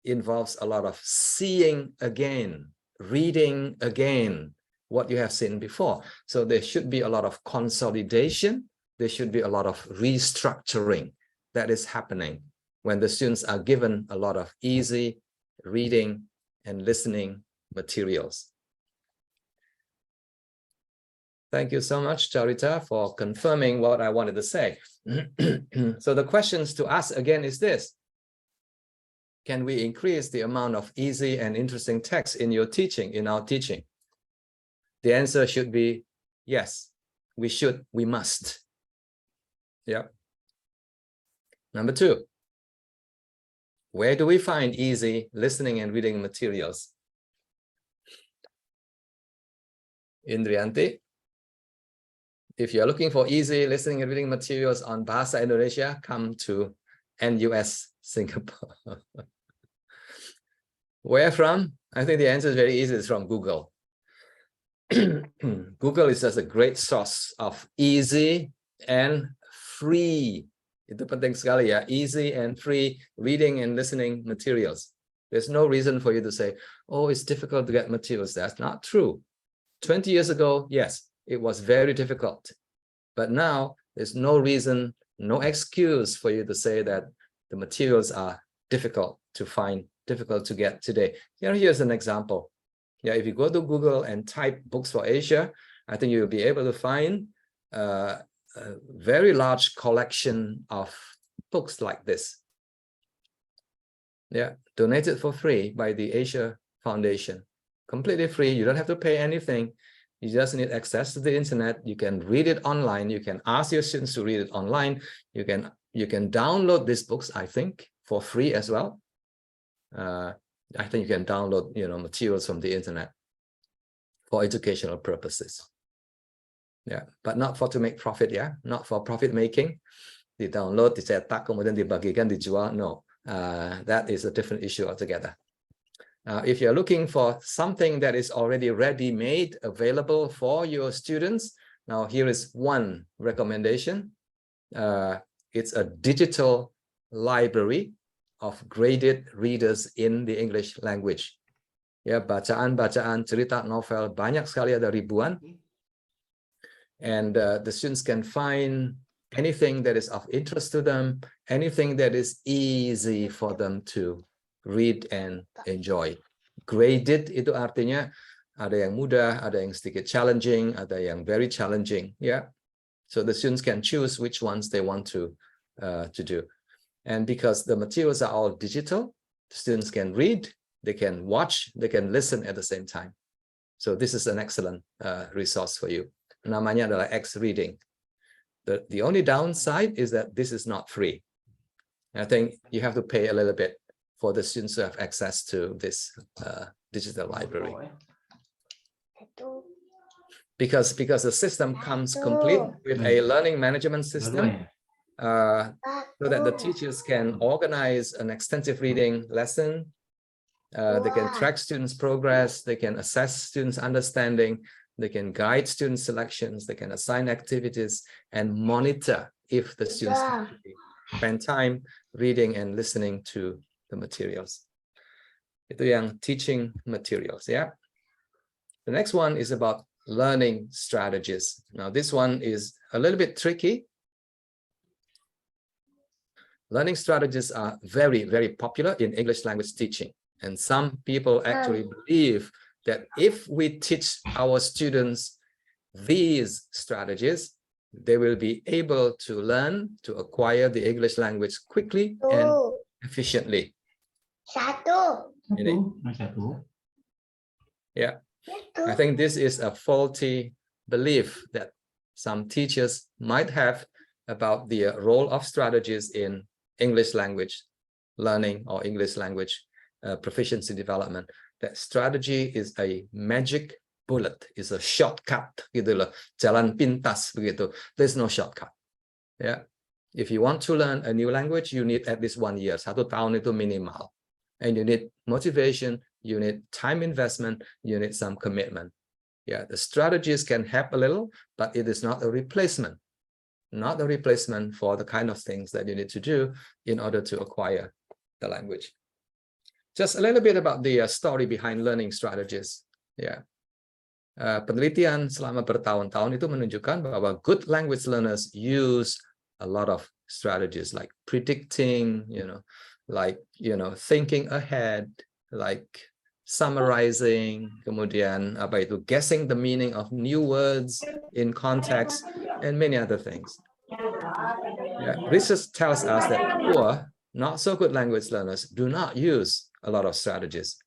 involves a lot of seeing again, reading again what you have seen before. So there should be a lot of consolidation. There should be a lot of restructuring that is happening when the students are given a lot of easy reading and listening materials. Thank you so much, Charita, for confirming what I wanted to say. So the questions to ask again is this: can we increase the amount of easy and interesting text in your teaching, in our teaching? The answer should be yes, we should, we must. Yeah. Number 2, where do we find easy listening and reading materials? Indrianti, if you're looking for easy listening and reading materials on Bahasa Indonesia, come to NUS Singapore. Where from? I think the answer is very easy. It's from Google. Google is just a great source of easy and free. Itu penting sekali ya, easy and free reading and listening materials. There's no reason for you to say, oh, it's difficult to get materials. That's not true. 20 years ago, yes, it was very difficult. But now there's no reason, no excuse for you to say that the materials are difficult to find, difficult to get today. Here's an example. Yeah, if you go to Google and type books for Asia, I think you'll be able to find a very large collection of books like this. Yeah, donated for free by the Asia Foundation. Completely free. You don't have to pay anything. You just need access to the internet. You can read it online. You can ask your students to read it online. You can download these books, I think, for free as well. I think you can download, materials from the internet for educational purposes. Yeah, but not for to make profit. Yeah, not for profit making. Di download, dicetak, kemudian dibagikan, dijual. No, that is a different issue altogether. If you're looking for something that is already ready-made, available for your students, now here is one recommendation. It's a digital library of graded readers in the English language. Ya, bacaan-bacaan, cerita, novel, banyak sekali, ada ribuan. And the students can find anything that is of interest to them, anything that is easy for them to read and enjoy. Graded itu artinya ada yang mudah, ada yang sedikit challenging, ada yang very challenging. Yeah, so the students can choose which ones they want to do. And because the materials are all digital, students can read, they can watch, they can listen at the same time. So this is an excellent resource for you. Namanya adalah X Reading. The only downside is that this is not free. I think you have to pay a little bit for the students to have access to this digital library. Because the system comes complete with a learning management system, so that the teachers can organize an extensive reading lesson. They can track students' progress, they can assess students' understanding, they can guide student selections, they can assign activities, and monitor if the students spend time reading and listening to the materials. Itu yang teaching materials, yeah. The next one is about learning strategies. Now this one is a little bit tricky. Learning strategies are very, very popular in English language teaching. And some people actually believe that if we teach our students these strategies, they will be able to learn to acquire the English language quickly and efficiently. Yeah, I think this is a faulty belief that some teachers might have about the role of strategies in English language learning or English language proficiency development. That strategy is a magic bullet, is a shortcut, gitu loh, jalan pintas begitu. There's no shortcut. Yeah, if you want to learn a new language, you need at least 1 year, 1 tahun itu minimal, and you need motivation, you need time investment, you need some commitment. Yeah, the strategies can help a little, but it is not a replacement. Not a replacement for the kind of things that you need to do in order to acquire the language. Just a little bit about the story behind learning strategies. Yeah, penelitian selama bertahun-tahun itu menunjukkan bahwa good language learners use a lot of strategies like predicting, thinking ahead, like summarizing, kemudian apa itu, guessing the meaning of new words in context, and many other things. Yeah, research tells us that poor, not so good language learners do not use a lot of strategies.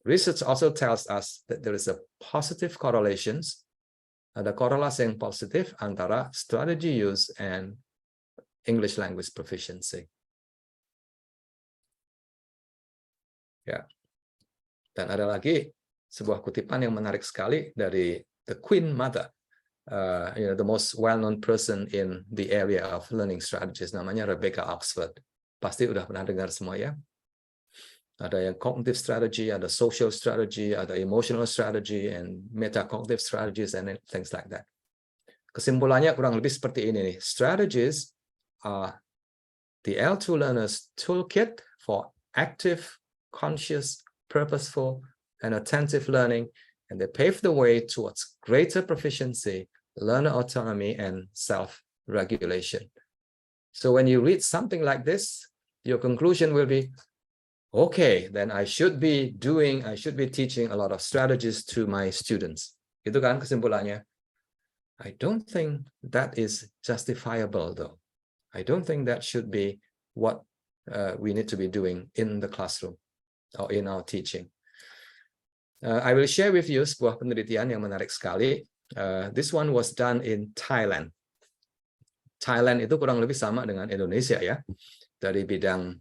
research also tells us that there is a positive correlations, ada korelasi yang positif antara strategy use and English language proficiency. Ya. Dan ada lagi sebuah kutipan yang menarik sekali dari the Queen Mother, the most well-known person in the area of learning strategies, namanya Rebecca Oxford. Pasti udah pernah dengar semua ya. Ada yang cognitive strategy, ada social strategy, ada emotional strategy, and metacognitive strategies, and things like that. Kesimpulannya kurang lebih seperti ini nih. Strategies are the L2 learner's toolkit for active, conscious, purposeful, and attentive learning, and they pave the way towards greater proficiency, learner autonomy, and self-regulation. So when you read something like this, your conclusion will be, okay, then I should be teaching a lot of strategies to my students. Itu kan kesimpulannya. I don't think that is justifiable though. I don't think that should be what we need to be doing in the classroom or in our teaching. I will share with you sebuah penelitian yang menarik sekali. This one was done in Thailand. Thailand itu kurang lebih sama dengan Indonesia ya. Dari bidang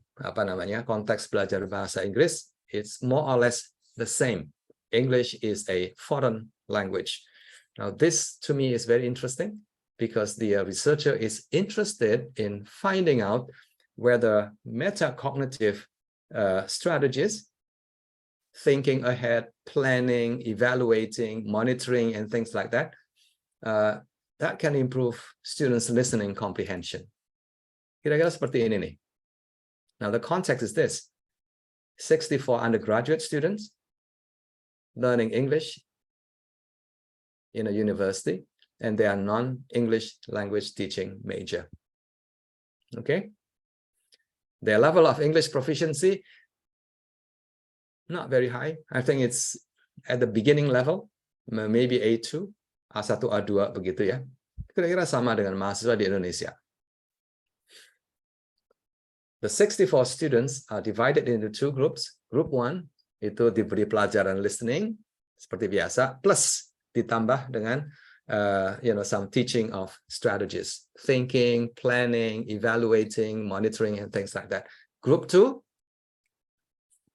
konteks belajar bahasa Inggris, it's more or less the same. English is a foreign language. Now this to me is very interesting because the researcher is interested in finding out whether metacognitive strategies, thinking ahead, planning, evaluating, monitoring, and things like that, that can improve students' listening comprehension. Kira-kira seperti ini nih. Now the context is this: 64 undergraduate students learning English in a university, and they are non-English language teaching major. Okay? Their level of English proficiency, not very high. I think it's at the beginning level, maybe A2, A1, A2 begitu ya. Kira-kira sama dengan mahasiswa di Indonesia. The 64 students are divided into two groups. Group 1 itu diberi pelajaran listening seperti biasa, plus ditambah dengan some teaching of strategies, thinking, planning, evaluating, monitoring, and things like that. Group 2,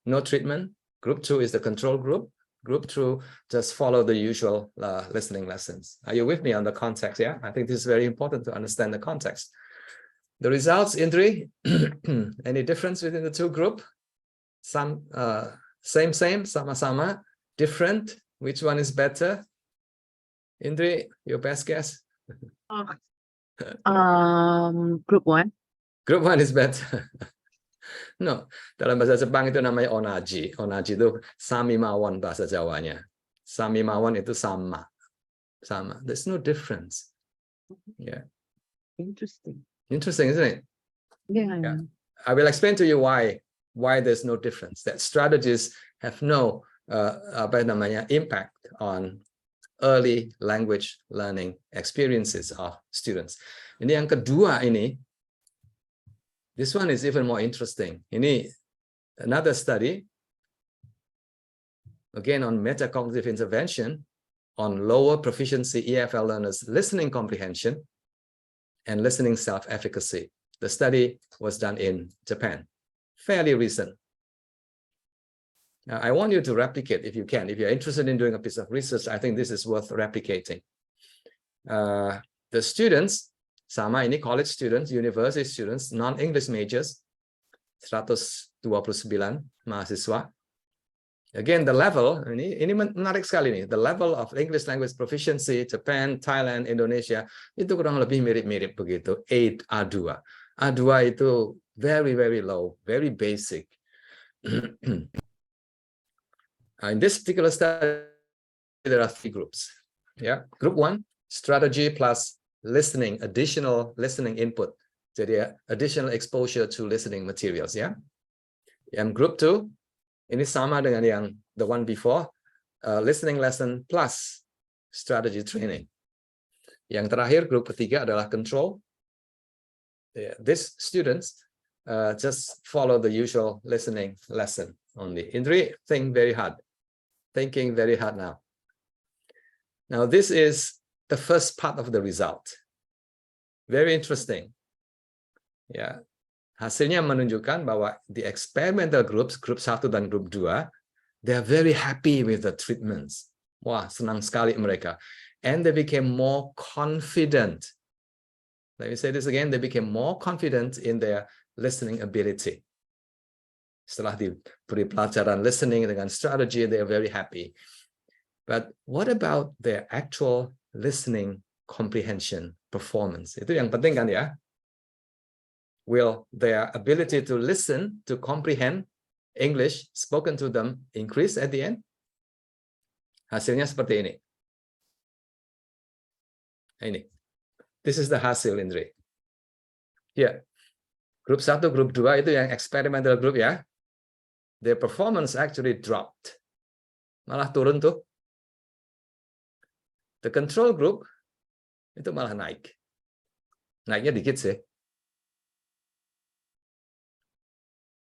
no treatment. Group 2 is the control group. Group 2 just follow the usual listening lessons. Are you with me on the context? Yeah, I think this is very important to understand the context. The results, Indri, any difference within the two group? Some same, sama-sama, different. Which one is better? Indri, your best guess? Group 1. Group 1 is better. No, dalam bahasa Jepang itu namanya onaji. Onaji itu sami mawon bahasa Jawanya. Sami mawon itu sama. Sama. There's no difference. Yeah. Interesting. Interesting, isn't it? Yeah. I will explain to you why there's no difference. That strategies have no impact on early language learning experiences of students. Ini yang kedua ini. This one is even more interesting. Ini another study, again on metacognitive intervention on lower proficiency EFL learners' listening comprehension and listening self-efficacy. The study was done in Japan, fairly recent. Now, I want you to replicate if you can. If you're interested in doing a piece of research, I think this is worth replicating. The students, sama ini college students, university students, non-English majors, 129 mahasiswa. Again, the level, ini menarik sekali nih, the level of English language proficiency, Japan, Thailand, Indonesia, itu kurang lebih mirip-mirip begitu, A2. A2 itu very, very low, very basic. In this particular study, there are 3 groups. Yeah, Group 1, strategy plus listening, additional listening input. Jadi additional exposure to listening materials, ya. And Group 2, ini sama dengan yang the one before, listening lesson plus strategy training. Yang terakhir, grup ketiga adalah control. These students just follow the usual listening lesson only. Indri, think very hard. thinking very hard now. Now, this is the first part of the result. Very interesting. Ya, hasilnya menunjukkan bahwa the experimental groups, grup 1 dan grup 2, they are very happy with the treatments. Wah, senang sekali mereka. And they became more confident. Let me say this again, they became more confident in their listening ability. Setelah diberi pelajaran listening dengan strategy, they are very happy. But what about their actual listening comprehension performance? Itu yang penting kan ya? Will their ability to listen, to comprehend English spoken to them increase at the end? Hasilnya seperti ini. Ini. This is the hasil, Indri. Ya. Grup 1, grup 2 itu yang experimental group ya. Their performance actually dropped. Malah turun tuh. The control group itu malah naik. Naiknya dikit sih.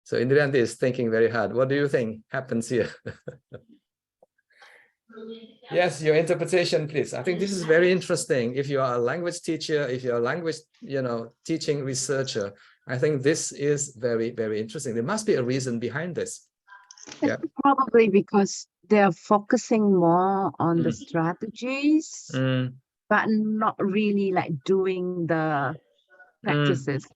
So Indrianti is thinking very hard. What do you think happens here? Yes, your interpretation, please. I think this is very interesting. If you are a language teacher, if you're a language, teaching researcher, I think this is very, very interesting. There must be a reason behind this. Yeah. Probably because they're focusing more on the strategies, but not really like doing the practices.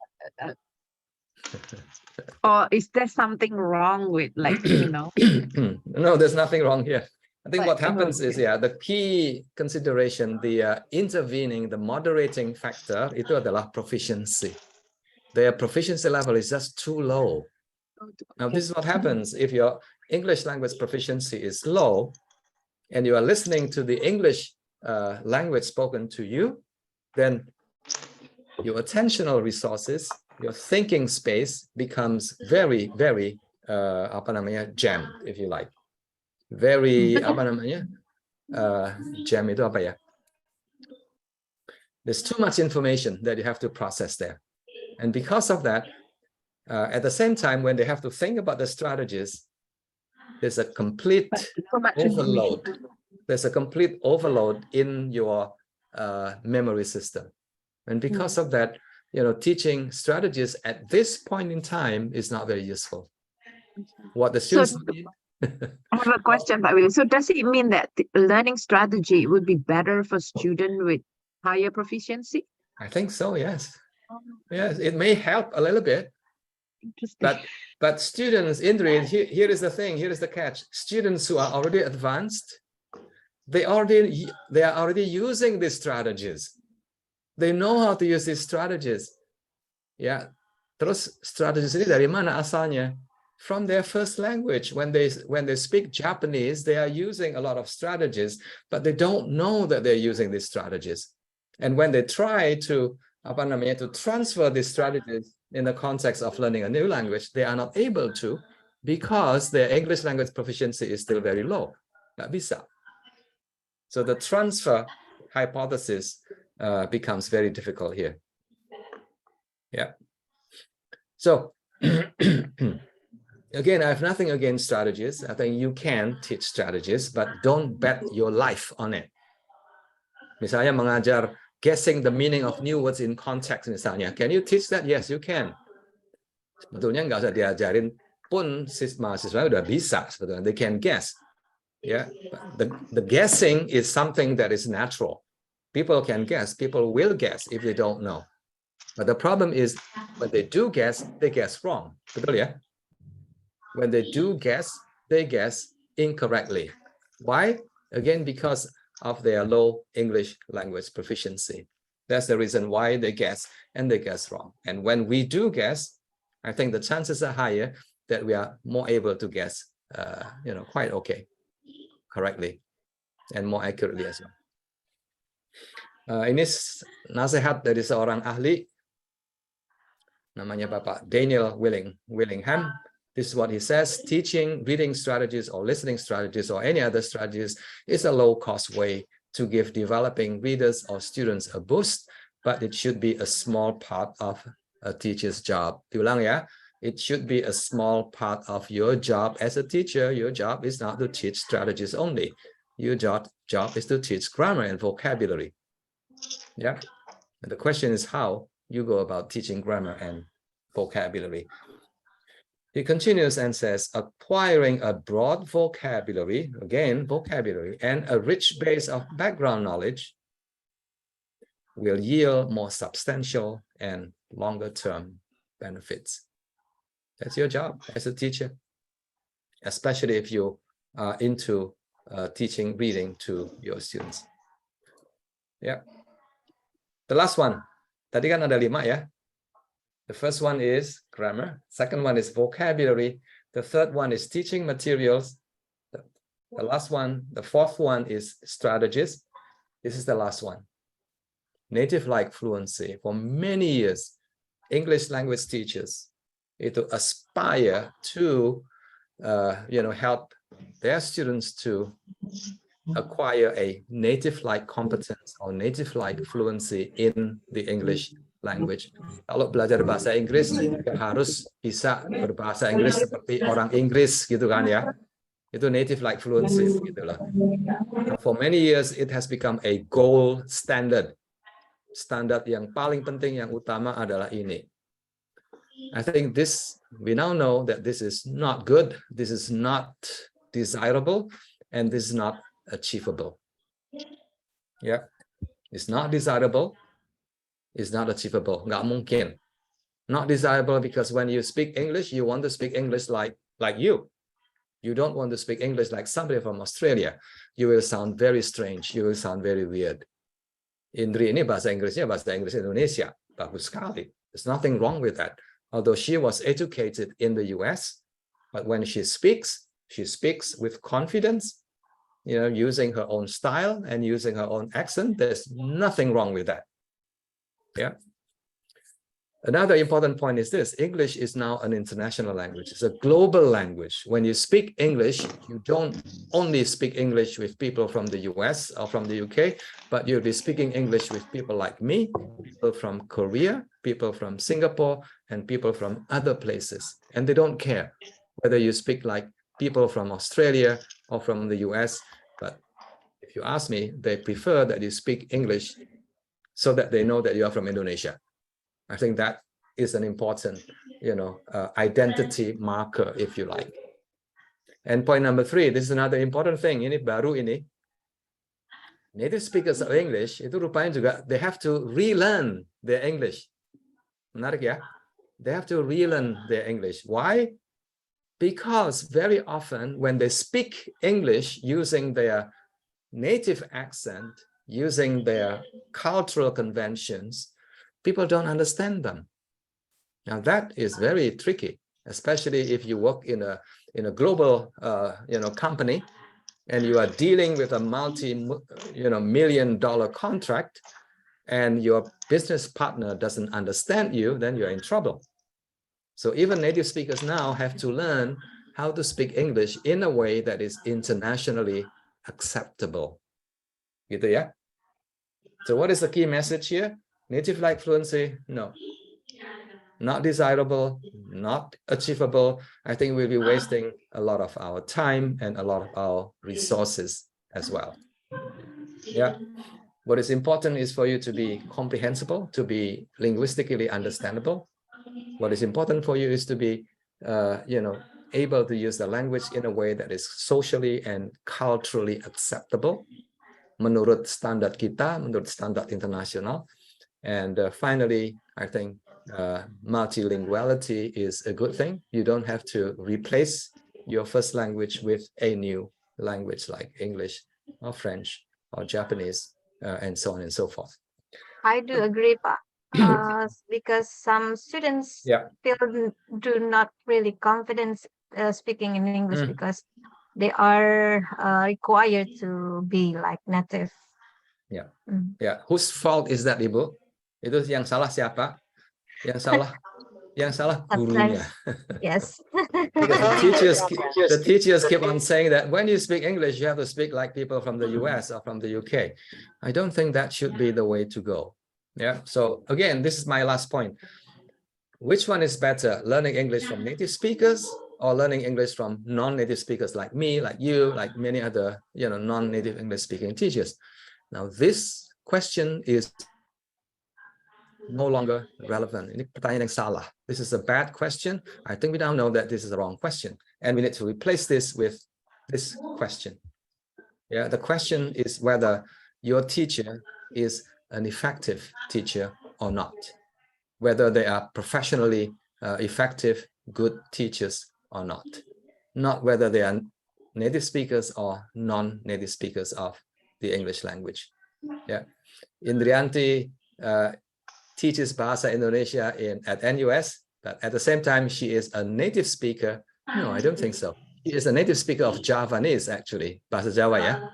Or is there something wrong with No, there's nothing wrong here. I think what happens is, the key consideration, the intervening, the moderating factor, itu adalah proficiency. Their proficiency level is just too low. Now, this is what happens if your English language proficiency is low and you are listening to the English language spoken to you, then your attentional resources, your thinking space becomes very, very jammed, if you like. Very jam itu apa ya? There's too much information that you have to process there. And because of that, at the same time, when they have to think about the strategies, there's a complete overload. There's a complete overload in your memory system. And because of that, teaching strategies at this point in time is not very useful. What the students need. I have a question, by Willy. So does it mean that the learning strategy would be better for students with higher proficiency? I think so, yes. Yes, it may help a little bit. Interesting. But students, Indri, here is the thing, here is the catch. Students who are already advanced, they are already using these strategies. They know how to use these strategies. Ya, terus strategies ini dari mana asalnya? From their first language. When they speak Japanese, they are using a lot of strategies, but they don't know that they're using these strategies. And when they try to transfer these strategies in the context of learning a new language, they are not able to because their English language proficiency is still very low. Nggak bisa. So the transfer hypothesis becomes very difficult here. Yeah. So again, I have nothing against strategies. I think you can teach strategies, but don't bet your life on it. Misalnya mengajar guessing the meaning of new words in context misalnya. Can you teach that? Yes, you can. Sebetulnya nggak usah diajarin pun mahasiswa udah bisa sebetulnya. They can guess. Yeah, the guessing is something that is natural. People can guess. People will guess if they don't know. But the problem is when they do guess, they guess wrong. Betul ya? When they do guess, they guess incorrectly. Why? Again, because of their low English language proficiency. That's the reason why they guess, and they guess wrong. And when we do guess, I think the chances are higher that we are more able to guess, quite okay, correctly, and more accurately as well. Ini nasihat dari seorang ahli, namanya Bapak Daniel Willingham. This is what he says: teaching reading strategies or listening strategies or any other strategies is a low-cost way to give developing readers or students a boost, but it should be a small part of a teacher's job. Diulang ya, It should be a small part of your job as a teacher. Your job is not to teach strategies only. Your job is to teach grammar and vocabulary. Yeah. And the question is how you go about teaching grammar and vocabulary. He continues and says, acquiring a broad vocabulary, again, vocabulary, and a rich base of background knowledge will yield more substantial and longer-term benefits. That's your job as a teacher, especially if you are into teaching reading to your students. Yeah. The last one, tadi kan ada 5 ya. The first one is grammar. Second one is vocabulary. The third one is teaching materials. The last one, the fourth one is strategies. This is the last one. Native-like fluency. For many years, English language teachers aspire to help their students to acquire a native-like competence or native-like fluency in the English language. Kalau belajar bahasa Inggris harus bisa berbahasa Inggris seperti orang Inggris gitu kan ya. Itu native-like fluency gitulah. For many years it has become a gold standard. Standar yang paling penting yang utama adalah ini. I think we now know that this is not good, this is not desirable, and this is not achievable. Yeah, it's not desirable, it's not achievable. Nggak mungkin. Not desirable because when you speak English, you want to speak English like you. You don't want to speak English like somebody from Australia. You will sound very strange. You will sound very weird. Indri ini bahasa Inggris Indonesia. Bagus sekali. There's nothing wrong with that. Although she was educated in the US, but when she speaks with confidence, using her own style and using her own accent. There's nothing wrong with that. Yeah. Another important point is this: English is now an international language. It's a global language. When you speak English, you don't only speak English with people from the US or from the UK, but you'll be speaking English with people like me, people from Korea, people from Singapore, and people from other places. And they don't care whether you speak like people from Australia or from the US. But if you ask me, they prefer that you speak English so that they know that you are from Indonesia. I think that is an important, identity marker, if you like. And point number 3, this is another important thing. Ini baru ini. Native speakers of English itu rupanya juga they have to relearn their English. Menarik ya? They have to relearn their English. Why? Because very often when they speak English using their native accent, using their cultural conventions, people don't understand them. Now that is very tricky, especially if you work in a global company and you are dealing with a multi-million-dollar contract and your business partner doesn't understand you, then you're in trouble. So even native speakers now have to learn how to speak English in a way that is internationally acceptable. Gitu ya? So what is the key message here? Native-like fluency, no. Not desirable, not achievable. I think we'll be wasting a lot of our time and a lot of our resources as well. Yeah. What is important is for you to be comprehensible, to be linguistically understandable. What is important for you is to be, able to use the language in a way that is socially and culturally acceptable, menurut standar kita, menurut standar internasional. And finally, I think multilinguality is a good thing. You don't have to replace your first language with a new language like English or French or Japanese and so on and so forth. I do agree, Pak. Because some students do not really confident speaking in English because they are required to be like native. Yeah. Yeah. Whose fault is that, Ibu? Itu yang salah siapa? Yang salah gurunya. Yes. Because the teachers keep on saying that when you speak English, you have to speak like people from the US or from the UK. I don't think that should be the way to go. Yeah. So again, this is my last point. which one is better, learning English from native speakers or learning English from non-native speakers like me, like you, like many other, non-native English speaking teachers? Now, this question is no longer relevant. Ini pertanyaan yang salah. This is a bad question. I think we now know that this is the wrong question, and we need to replace this with this question. Yeah, the question is whether your teacher is an effective teacher or not, whether they are professionally effective, good teachers or not whether they are native speakers or non-native speakers of the English language. Yeah, Indrianti teaches Bahasa Indonesia at NUS, but at the same time, she is a native speaker. No, I don't think so. She is a native speaker of Javanese, actually, Bahasa Jawa, yeah?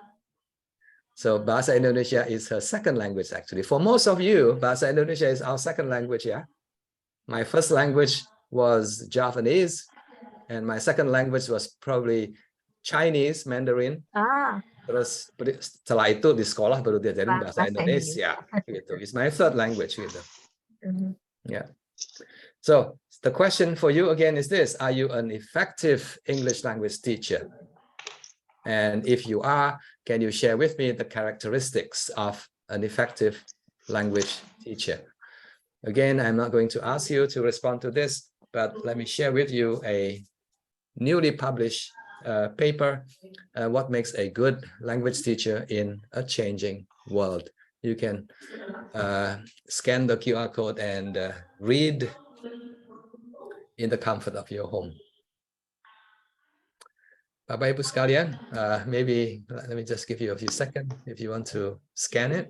So Bahasa Indonesia is her second language, actually. For most of you, Bahasa Indonesia is our second language, yeah? My first language was Javanese, and my second language was probably Chinese, Mandarin. Terus setelah itu di sekolah baru diajarin bahasa Indonesia gitu. It's my third language gitu. Yeah. So the question for you again is this: are you an effective English language teacher? And if you are, can you share with me the characteristics of an effective language teacher? Again, I'm not going to ask you to respond to this, but let me share with you a newly published paper, what makes a good language teacher in a changing world. You can scan the QR code and read in the comfort of your home. Bapak Ibu sekalian, maybe let me just give you a few seconds if you want to scan it.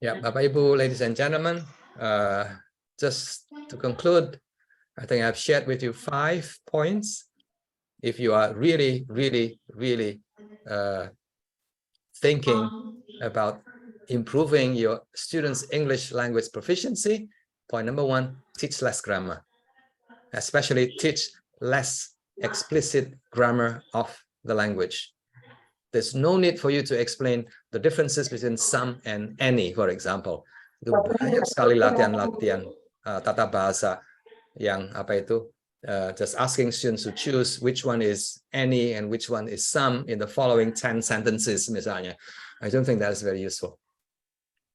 Yeah, Bapak Ibu, ladies and gentlemen, just to conclude, I think I've shared with you 5 points. If you are really thinking about improving your students' English language proficiency, point number 1, teach less grammar, especially teach less explicit grammar of the language. There's no need for you to explain the differences between some and any, for example. Itu banyak sekali latihan-latihan tata bahasa yang just asking students to choose which one is any and which one is some in the following 10 sentences, misalnya. I don't think that is very useful.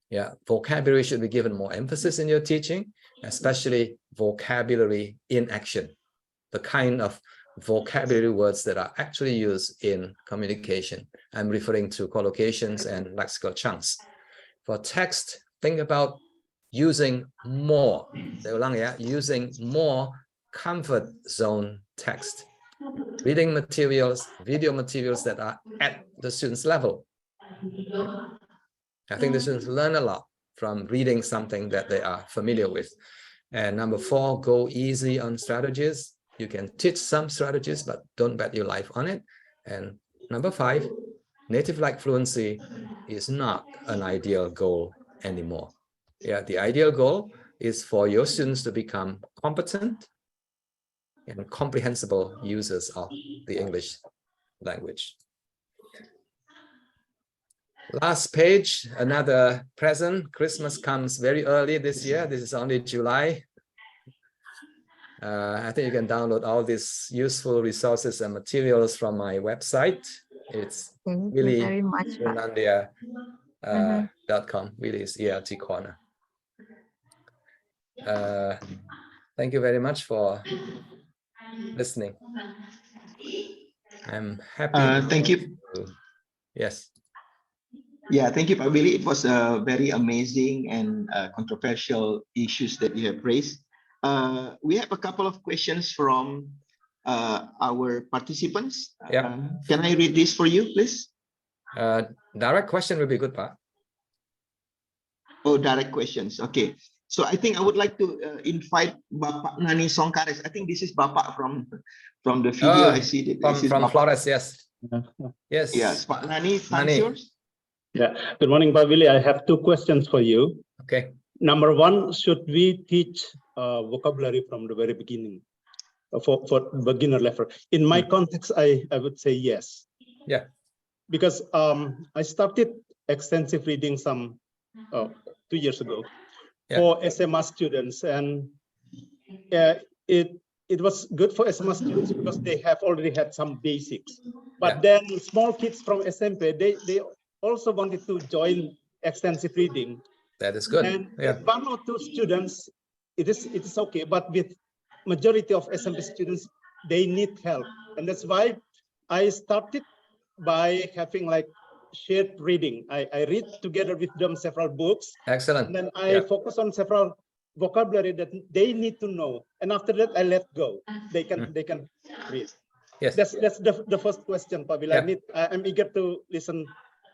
Yeah, vocabulary should be given more emphasis in your teaching, especially vocabulary in action, the kind of vocabulary words that are actually used in communication. I'm referring to collocations and lexical chunks. For text, think about using more, using more comfort zone text, reading materials, video materials that are at the student's level. I think the students learn a lot from reading something that they are familiar with. And number 4, go easy on strategies. You can teach some strategies, but don't bet your life on it. And number 5, native-like fluency is not an ideal goal anymore. Yeah, the ideal goal is for your students to become competent and comprehensible users of the English language. Last page, another present. Christmas comes very early this year. This is only July. I think you can download all these useful resources and materials from my website. It's Willy Renandya.com. Willy is ELT corner. Thank you very much for listening. I'm happy. Thank you. Yes. Yeah, thank you, Pak Willy. It was very amazing and controversial issues that you have raised. We have a couple of questions from our participants. Can I read this for you, please? Direct question will be good, Pak. Oh, direct questions. Okay. So I think I would like to invite Bapak Nani Songkares. I think this is Bapak from the video. I see that this is from Bapak. Flores. Yes. Yes. Yes, Pak Nani. Thanks yours. Yeah. Good morning, Pak Willy. I have 2 questions for you. Okay. Number 1, should we teach vocabulary from the very beginning for beginner level? In my context, I would say yes. Yeah. Because I started extensive reading some 2 years ago, for SMA students, and it was good for SMA students because they have already had some basics. But then small kids from SMP, they also wanted to join extensive reading. That is good. And with 1 or 2 students, it is okay. But with majority of SMP students, they need help, and that's why I started by having like shared reading. I read together with them several books. Excellent. And then I focus on several vocabulary that they need to know, and after that I let go. They can read. Yes, that's the first question, Pak Willy. I'm eager to listen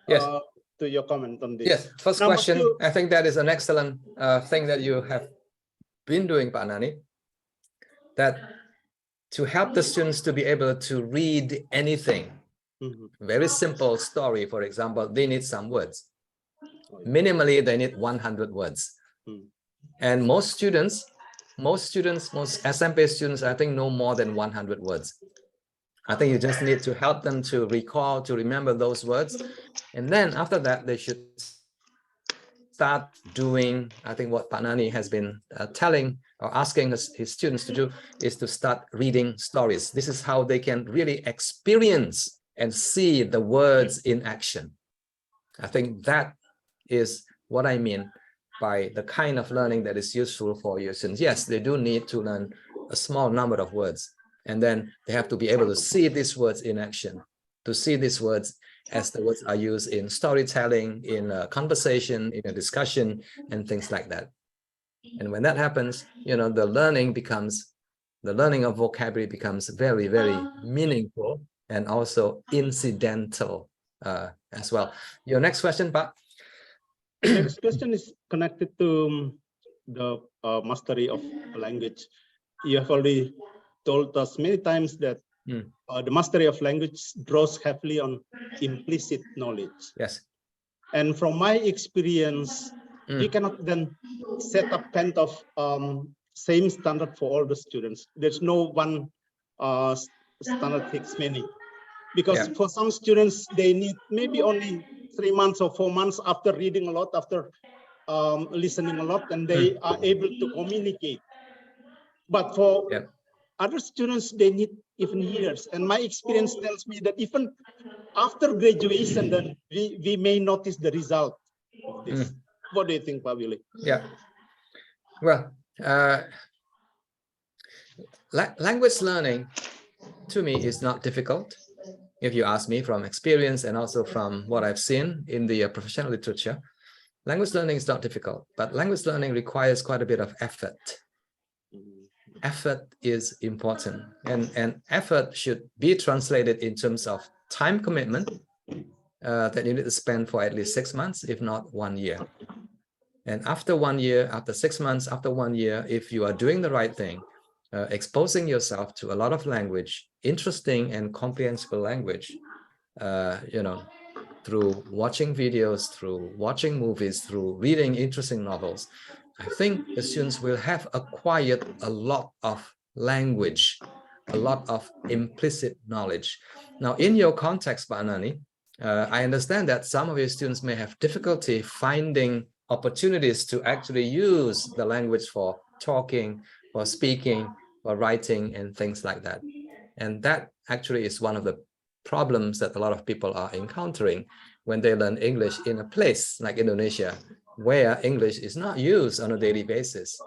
to your comment on this. Yes, first Number question. 2, I think that is an excellent thing that you have been doing, Pak Nani, that to help the students to be able to read anything. Very simple story, for example, they need some words. Minimally, they need 100 words. And most SMP students, I think, know more than 100 words. I think you just need to help them to recall, to remember those words. And then after that, they should start doing, I think what Pak Nani has been telling or asking his students to do is to start reading stories. This is how they can really experience and see the words in action. I think that is what I mean by the kind of learning that is useful for your students. Yes, they do need to learn a small number of words, and then they have to be able to see these words in action, to see these words as the words are used in storytelling, in a conversation, in a discussion, and things like that. And when that happens, you know, the learning of vocabulary becomes very, very meaningful and also incidental as well. Your next question, Pak? Next question is connected to the mastery of a language. You have already told us many times that the mastery of language draws heavily on implicit knowledge. Yes. And from my experience, you cannot then set up kind of same standard for all the students. There's no one standard fits many. Because for some students, they need maybe only 3 months or 4 months after reading a lot, after listening a lot, and they are able to communicate. But for other students, they need even years. And my experience tells me that even after graduation, then we may notice the result of this. What do you think, Pak Willy? Yeah. Well, language learning to me is not difficult. If you ask me from experience and also from what I've seen in the professional literature, language learning is not difficult, but language learning requires quite a bit of effort. Effort is important, and effort should be translated in terms of time commitment that you need to spend for at least 6 months, if not 1 year. And after 1 year, after 6 months, after 1 year, if you are doing the right thing, exposing yourself to a lot of language, interesting and comprehensible language, you know, through watching videos, through watching movies, through reading interesting novels, I think the students will have acquired a lot of language, a lot of implicit knowledge. Now, in your context, Pak Nani, I understand that some of your students may have difficulty finding opportunities to actually use the language for talking, for speaking, for writing, and things like that. And that actually is one of the problems that a lot of people are encountering when they learn English in a place like Indonesia, where English is not used on a daily basis.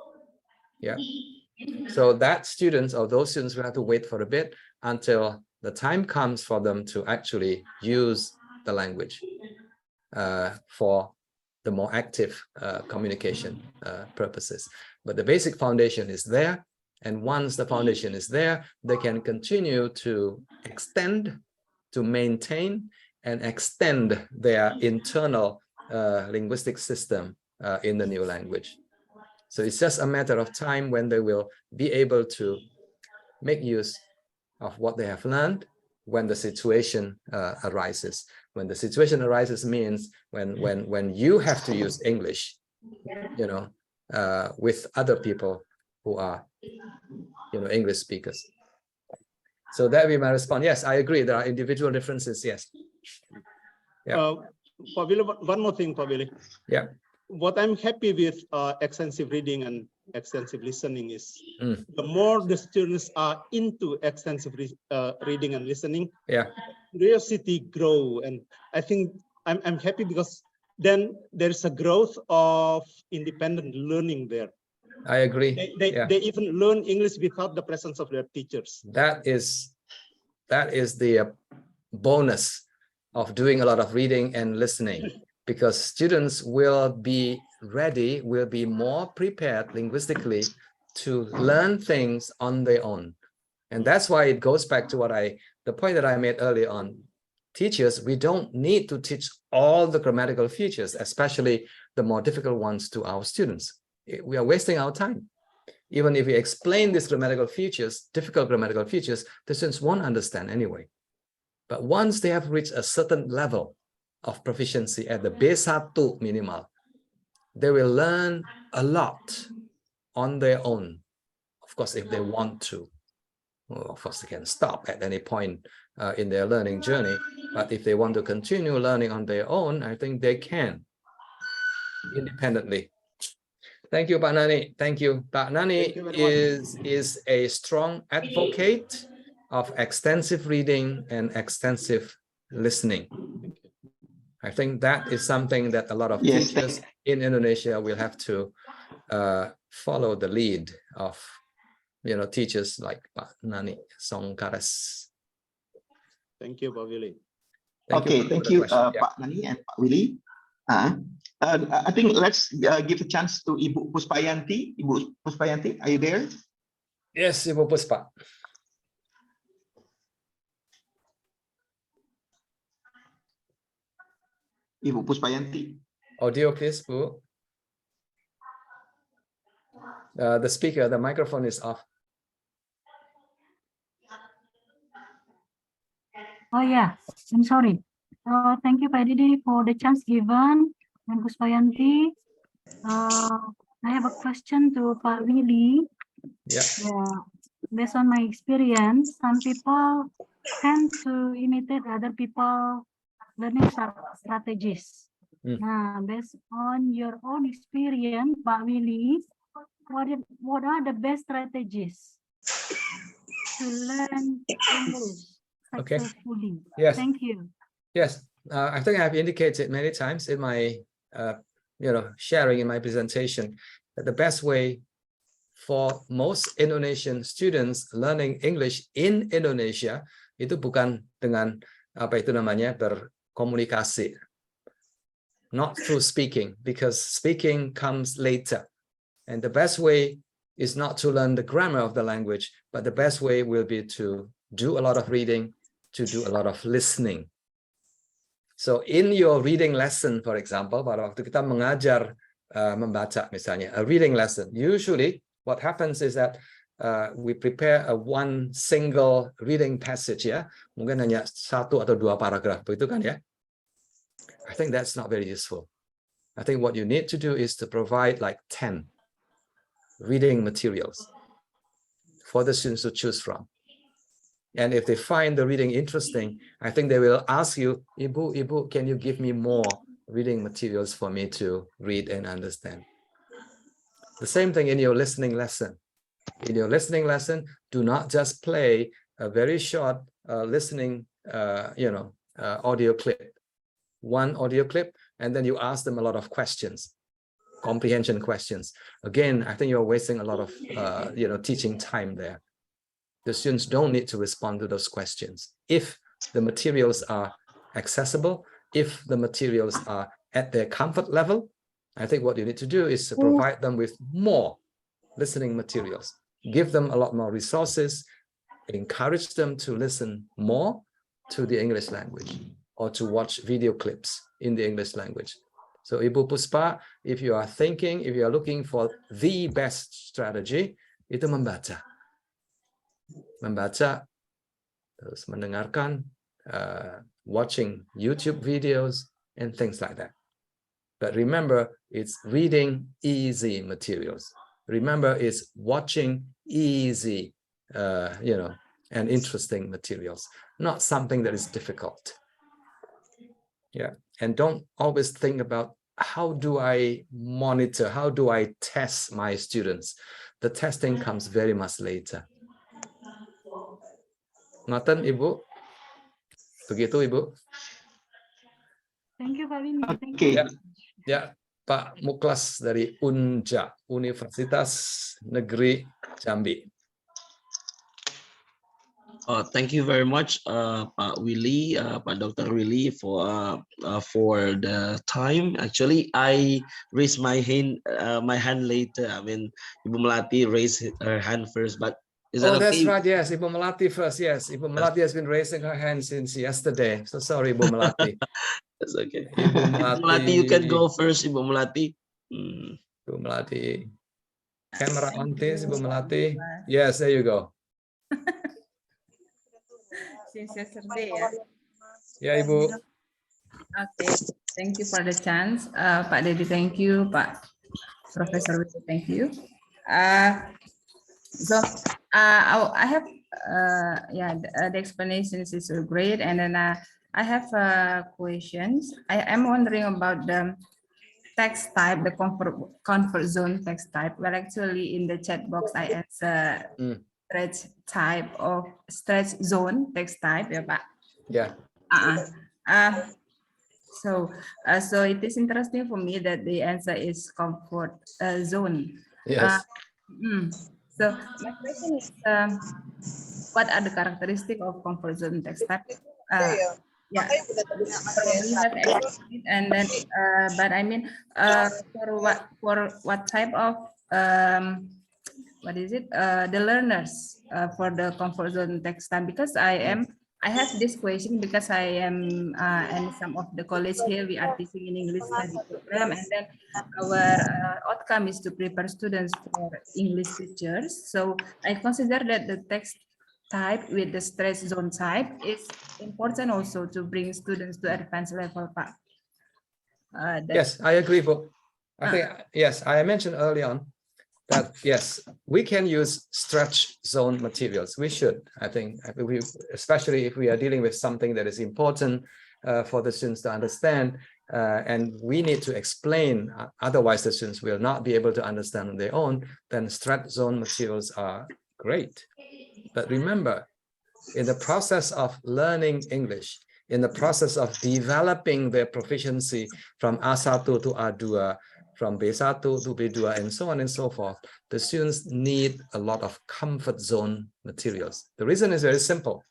Yeah. So that students or those students will have to wait for a bit until the time comes for them to actually use the language for the more active communication purposes. But the basic foundation is there. And once the foundation is there, they can continue to extend, to maintain, and extend their internal linguistic system in the new language. So it's just a matter of time when they will be able to make use of what they have learned when the situation arises. When the situation arises means when you have to use English, you know, with other people who are, you know, English speakers. So that will be my response. Yes, I agree. There are individual differences. Yes. Yeah. Pak Willy, one more thing, Pak Willy. Yeah. what I'm happy with extensive reading and extensive listening is the more the students are into extensive reading and listening, curiosity grow. And I think I'm happy because then there's a growth of independent learning there. I agree. They even learn English without the presence of their teachers. That is the bonus of doing a lot of reading and listening, because students will be ready, will be more prepared linguistically to learn things on their own. And that's why it goes back to the point that I made earlier on. Teachers, we don't need to teach all the grammatical features, especially the more difficult ones, to our students. We are wasting our time. Even if we explain these grammatical features, difficult grammatical features, the students won't understand anyway. But once they have reached a certain level of proficiency at the B1 minimal, they will learn a lot on their own. Of course, if they want to. Well, of course, they can stop at any point in their learning journey. But if they want to continue learning on their own, I think they can independently. Thank you, Pak Nani. Thank you. Pak Nani is a strong advocate of extensive reading and extensive listening. I think that is something that a lot of teachers in Indonesia will have to follow the lead of, teachers like Pak Nani Songkares. Thank you, Pak Willy. Thank you, Pak Nani and Pak Willy. I think let's give a chance to Ibu Puspayanti. Ibu Puspayanti, are you there? Yes, Ibu Puspa. Ibu Puspayanti. Audio, please, Bu. The speaker, the microphone is off. Oh yeah, I'm sorry. Thank you, Pak Didi, for the chance given. And Puspayanti, I have a question to Pak Willy. Yeah. Based on my experience, some people tend to imitate other people learning strategies. Based on your own experience, Pak Willy, what are the best strategies to learn English successfully? Yes. Thank you. Yes, I think I've indicated many times in my, sharing in my presentation that the best way for most Indonesian students learning English in Indonesia itu bukan dengan berkomunikasi, not through speaking, because speaking comes later. And the best way is not to learn the grammar of the language, but the best way will be to do a lot of reading, to do a lot of listening. So in your reading lesson, for example, pada waktu kita mengajar membaca misalnya, a reading lesson, usually what happens is that we prepare one single reading passage, mungkin hanya 1 atau 2 paragraf, begitu kan ya? I think that's not very useful. I think what you need to do is to provide like 10 reading materials for the students to choose from. And if they find the reading interesting, I think they will ask you, Ibu, can you give me more reading materials for me to read and understand? The same thing in your listening lesson. In your listening lesson, do not just play a very short listening, audio clip. One audio clip, and then you ask them a lot of questions, comprehension questions. Again, I think you're wasting a lot of, teaching time there. The students don't need to respond to those questions. If the materials are accessible, if the materials are at their comfort level, I think what you need to do is to provide them with more listening materials. Give them a lot more resources, encourage them to listen more to the English language or to watch video clips in the English language. So Ibu Puspa, if you are looking for the best strategy, itu membaca. Membaca, terus mendengarkan, watching YouTube videos and things like that. But remember, it's reading easy materials. Remember, it's watching easy, and interesting materials, not something that is difficult. Yeah, and don't always think about how do I monitor? How do I test my students? The testing comes very much later. Ngoten, Ibu? Begitu, Ibu? Thank you, Pak Willy. Thank Okay. you. Ya, Pak Muklas dari UNJA, Universitas Negeri Jambi. Thank you very much, Pak Willy, Pak Dr. Willy, for the time. Actually, I raised my hand later. I mean, Ibu Melati raised her hand first, but is that okay? That's right. Yes, Ibu Melati first. Yes, Ibu Melati has been raising her hand since yesterday. So sorry, Ibu Melati. That's okay. Ibu Melati, you can go first, Ibu Melati. Ibu Melati. Camera on, please, Ibu Melati. Yes, there you go. Since yesterday, ya. Ya, Ibu. Okay, thank you for the chance. Pak Dedi, thank you. Pak Professor Willy, thank you. I have, the explanations is so great. And then I have questions. I am wondering about the text type, the comfort zone text type. Well, actually, in the chat box, I answer stretch zone text type, ya Pak. Yeah. So it is interesting for me that the answer is comfort zone. Yes. So my question is, what are the characteristics of comfort zone text type? Yeah, probably have explained, and then but I mean, for what type of what is it? The learners for the comfort zone text time, because I have this question because I am in some of the college here, we are teaching in English study program, and then our outcome is to prepare students for English teachers. So I consider that the text type with the stress zone type is important also to bring students to advanced level, Pak. Yes, I agree, but I think, yes, I mentioned early on that, yes, we can use stretch zone materials. We should, I think, especially if we are dealing with something that is important for the students to understand, and we need to explain, otherwise the students will not be able to understand on their own, then stretch zone materials are great. But remember, in the process of learning English, in the process of developing their proficiency from A1 to A2, from B1 to B2, and so on and so forth, the students need a lot of comfort zone materials. The reason is very simple.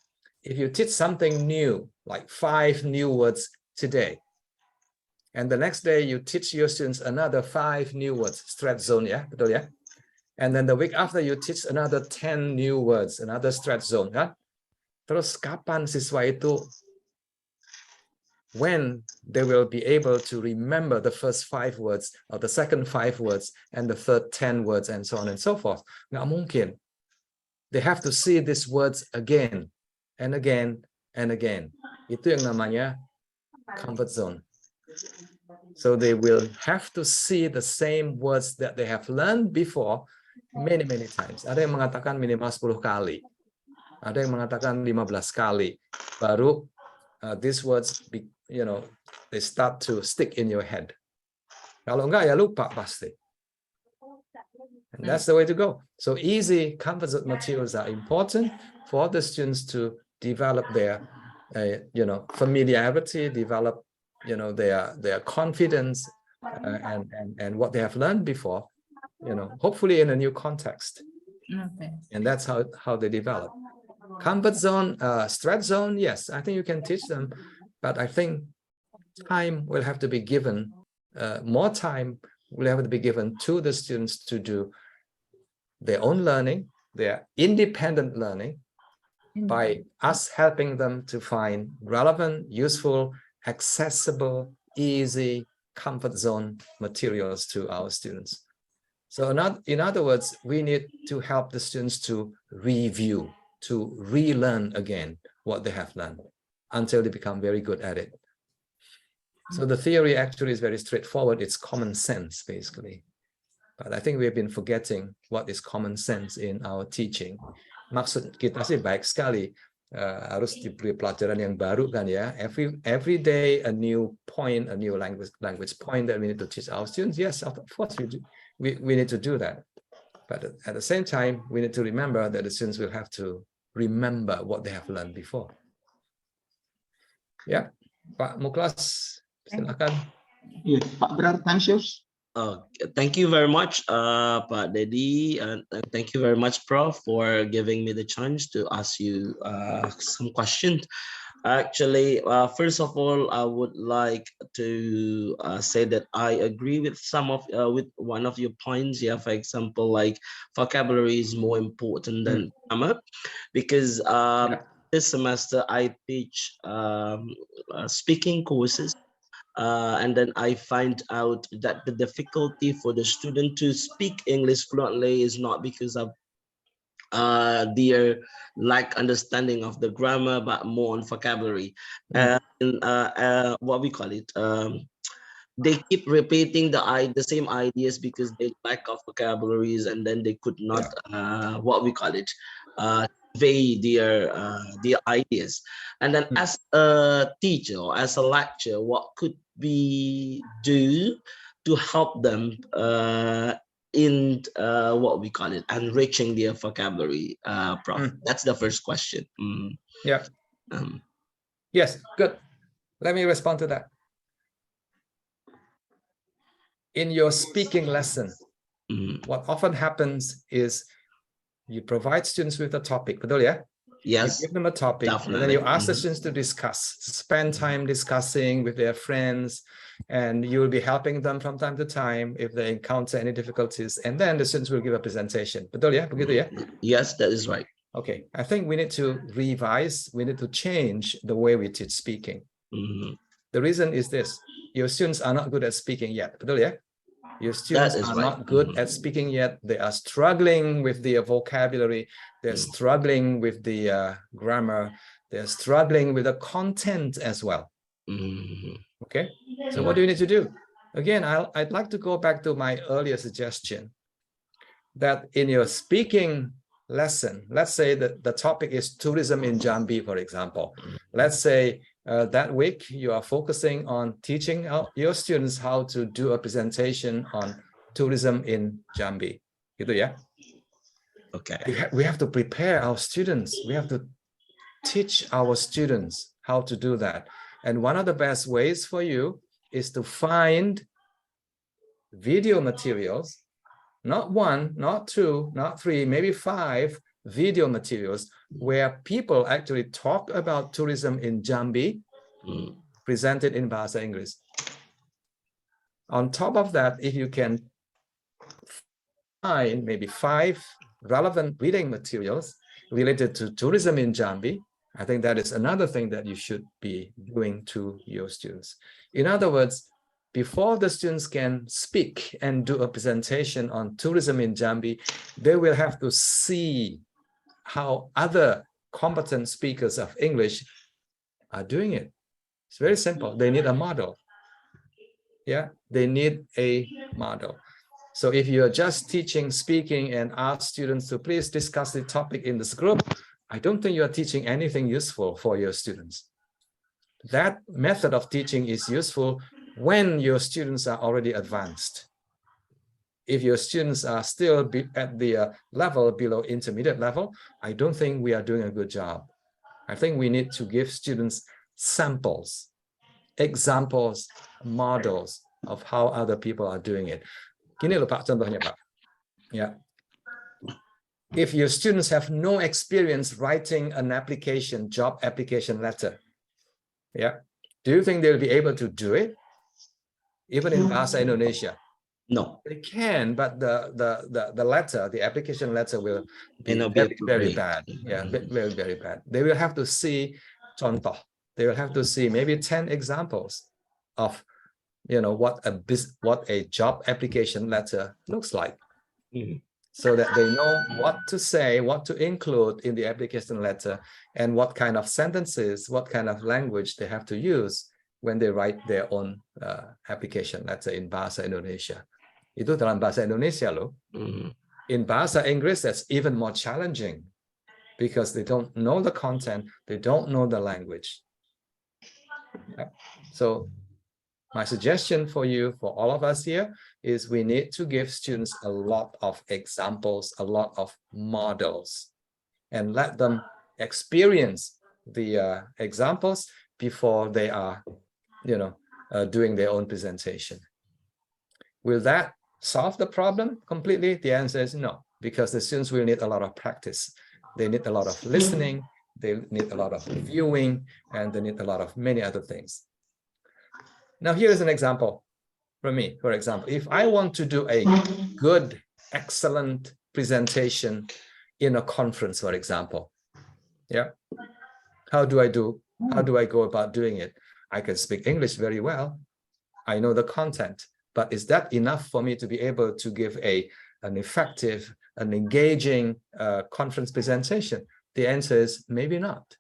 If you teach something new, like 5 new words today, and the next day you teach your students another 5 new words, stretch zone, yeah? Betul, yeah? And then the week after you teach another 10 new words, another stretch zone, yeah? Terus kapan siswa itu, when they will be able to remember the first 5 words or the second 5 words and the third 10 words and so on and so forth? Nggak mungkin. They have to see these words again and again and again. Itu yang namanya comfort zone. So they will have to see the same words that they have learned before many times. Ada yang mengatakan minimal 10 kali. Ada yang mengatakan 15 kali. Baru these words, they start to stick in your head. Kalau enggak ya lupa pasti. And that's the way to go. So easy composite materials are important for the students to develop their, familiarity, develop, their confidence and what they have learned before, hopefully in a new context. Okay. And that's how they develop. Comfort zone, stretch zone, yes, I think you can teach them, but I think time will have to be given, more time will have to be given to the students to do their own learning, their independent learning, by us helping them to find relevant, useful, accessible, easy, comfort zone materials to our students. So in other words, we need to help the students to review, to relearn again what they have learned until they become very good at it. So the theory actually is very straightforward. It's common sense, basically. But I think we've been forgetting what is common sense in our teaching. Maksud kita sih baik sekali, harus diberi pelajaran yang baru kan ya. Every day a new point, a new language point that we need to teach our students. Yes, of course we need to do that. But at the same time, we need to remember that the students will have to remember what they have learned before. Ya, Pak Muklas, silakan. Yes, Pak Brar, thanks yours. Thank you very much, Pak Dedi, and thank you very much, Prof, for giving me the chance to ask you some questions. Actually, first of all, I would like to say that I agree with with one of your points. Yeah, for example, like vocabulary is more important than grammar, because this semester I teach speaking courses. And then I find out that the difficulty for the student to speak English fluently is not because of their lack understanding of the grammar, but more on vocabulary. And what we call it, they keep repeating the same ideas because they lack of vocabularies, and then they could not what we call it, convey their ideas. And then as a teacher or as a lecturer, what could we do to help them in what we call it, enriching their vocabulary, Prof? That's the first question. Yeah. Yes, good. Let me respond to that. In your speaking lesson, what often happens is you provide students with a topic, betul ya? Yes. You give them a topic, definitely. And then you ask the students to discuss, spend time discussing with their friends, and you will be helping them from time to time if they encounter any difficulties, and then the students will give a presentation. Betul ya? Begitu ya? Yes, that is right. Okay, I think we need to revise, we need to change the way we teach speaking. The reason is this: your students are not good at speaking yet, betul ya? Your students are not good at speaking yet. They are struggling with the vocabulary. They're struggling with the grammar. They're struggling with the content as well. Okay, so what do you need to do? Again, I'd like to go back to my earlier suggestion that in your speaking lesson, let's say that the topic is tourism in Jambi, for example. Let's say that week you are focusing on teaching your students how to do a presentation on tourism in Jambi. Gitu ya? Okay. We have to prepare our students. We have to teach our students how to do that. And one of the best ways for you is to find video materials, not one, not two, not three, maybe 5 video materials where people actually talk about tourism in Jambi, presented in Bahasa Inggris. On top of that, if you can find maybe 5 relevant reading materials related to tourism in Jambi, I think that is another thing that you should be doing to your students. In other words, before the students can speak and do a presentation on tourism in Jambi, they will have to see how other competent speakers of English are doing it. It's very simple. They need a model. Yeah, they need a model. So if you're just teaching speaking and ask students to please discuss the topic in this group, I don't think you are teaching anything useful for your students. That method of teaching is useful when your students are already advanced. If your students are still at the level below intermediate level, I don't think we are doing a good job. I think we need to give students samples, examples, models of how other people are doing it. Gini loh Pak, contohnya Pak. Yeah. If your students have no experience writing an application, job application letter, yeah, do you think they'll be able to do it? Even in Bahasa Indonesia? No. They can, but the letter, the application letter will be very bad. Yeah, very bad. They will have to see contoh. They will have to see maybe 10 examples of, you know, what a job application letter looks like, so that they know what to say, what to include in the application letter, and what kind of sentences, what kind of language they have to use when they write their own application letter in Bahasa Indonesia. Itu dalam Bahasa Indonesia loh. In Bahasa Inggris, that's even more challenging. because they don't know the content, they don't know the language. So my suggestion for you, for all of us here, is we need to give students a lot of examples, a lot of models, and let them experience the examples before they are, doing their own presentation. Will that solve the problem completely? The answer is no, because the students will need a lot of practice. They need a lot of listening, they need a lot of viewing, and they need a lot of many other things. Now, here's an example from me. For example, if I want to do a good, excellent presentation in a conference, for example, how do I go about doing it? I can speak English very well. I know the content, but is that enough for me to be able to give an effective, an engaging conference presentation? The answer is maybe not.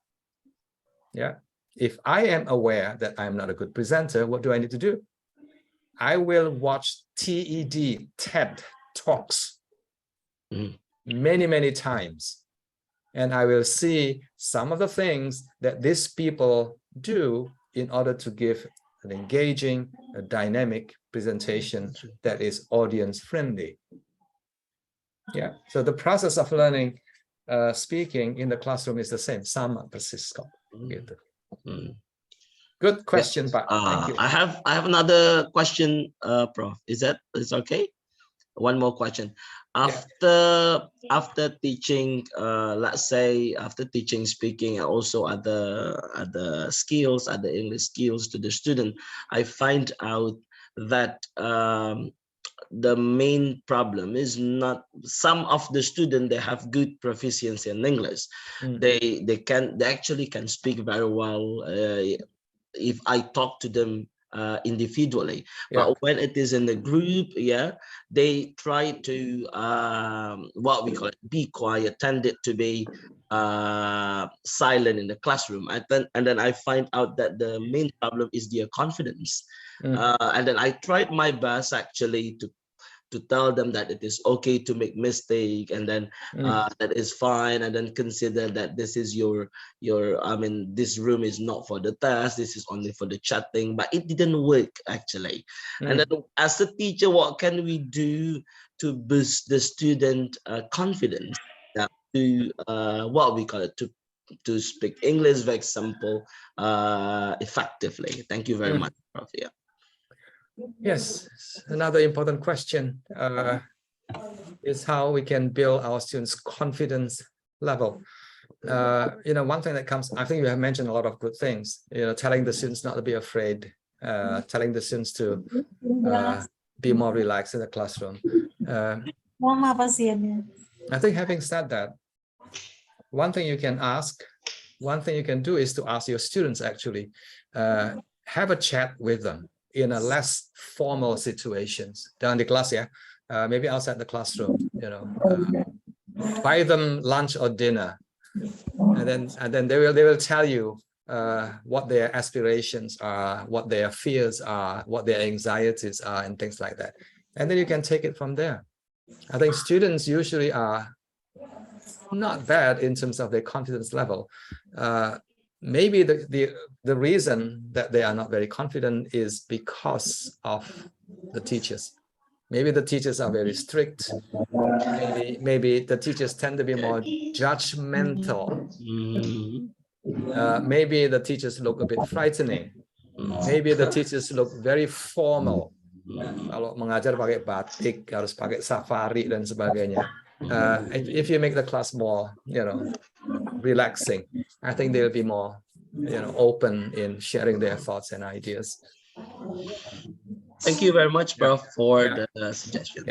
If I am aware that I'm not a good presenter, what do I need to do? I will watch TED Talks many, many times. And I will see some of the things that these people do in order to give an engaging, a dynamic presentation that is audience friendly. So the process of learning speaking in the classroom is the same. Sama persis kok. Gitu. Good question, but thank you. I have another question, Prof. Is okay? One more question. After teaching, let's say after teaching speaking and also other skills, other English skills to the student, I find out that the main problem is not some of the students, they have good proficiency in English. They actually can speak very well if I talk to them individually, but when it is in the group, they try to what we call it, be quiet, tended to be silent in the classroom, and then I find out that the main problem is their confidence. And then I tried my best actually to tell them that it is okay to make mistake, and then that is fine, and then consider that this is your this room is not for the test, this is only for the chatting, but it didn't work actually. And then as a teacher, what can we do to boost the student confidence to what we call it, to speak English, for example, effectively? Thank you very much, Prof. Yes, another important question is how we can build our students' confidence level. One thing that comes, I think you have mentioned a lot of good things, telling the students not to be afraid, telling the students to be more relaxed in the classroom. I think having said that, one thing you can do is to ask your students actually, have a chat with them in a less formal situations. Down the class, maybe outside the classroom, buy them lunch or dinner, and then they will tell you what their aspirations are, what their fears are, what their anxieties are, and things like that. And then you can take it from there. I think students usually are not bad in terms of their confidence level. Maybe the reason that they are not very confident is because of the teachers. Maybe the teachers are very strict. Maybe the teachers tend to be more judgmental. Maybe the teachers look a bit frightening. Maybe the teachers look very formal. Kalau mengajar pakai batik, harus pakai safari dan sebagainya. If you make the class more, relaxing, I think they'll be more, open in sharing their thoughts and ideas. Thank you very much, Prof, for the suggestion.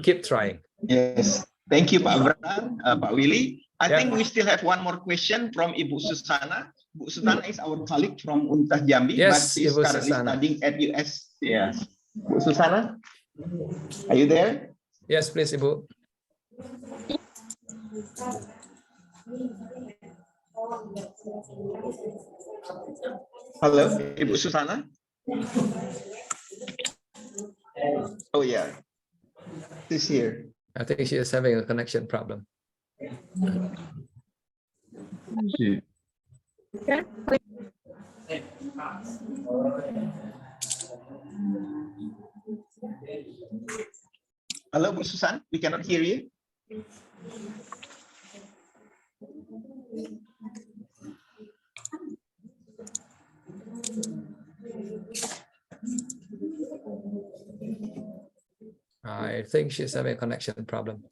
Keep trying. Yes, thank you, Pak Bram, Pak Willy. I think we still have one more question from Ibu Susana. Ibu Susana is our colleague from Universitas Jambi, but she is currently studying at US. Yes, Ibu Susana, are you there? Yes, please, Ibu. Hello, Ibu Susana. Oh yeah, she's here. I think she is having a connection problem. Hello, Bu Susan, we cannot hear you. I think she's having a connection problem.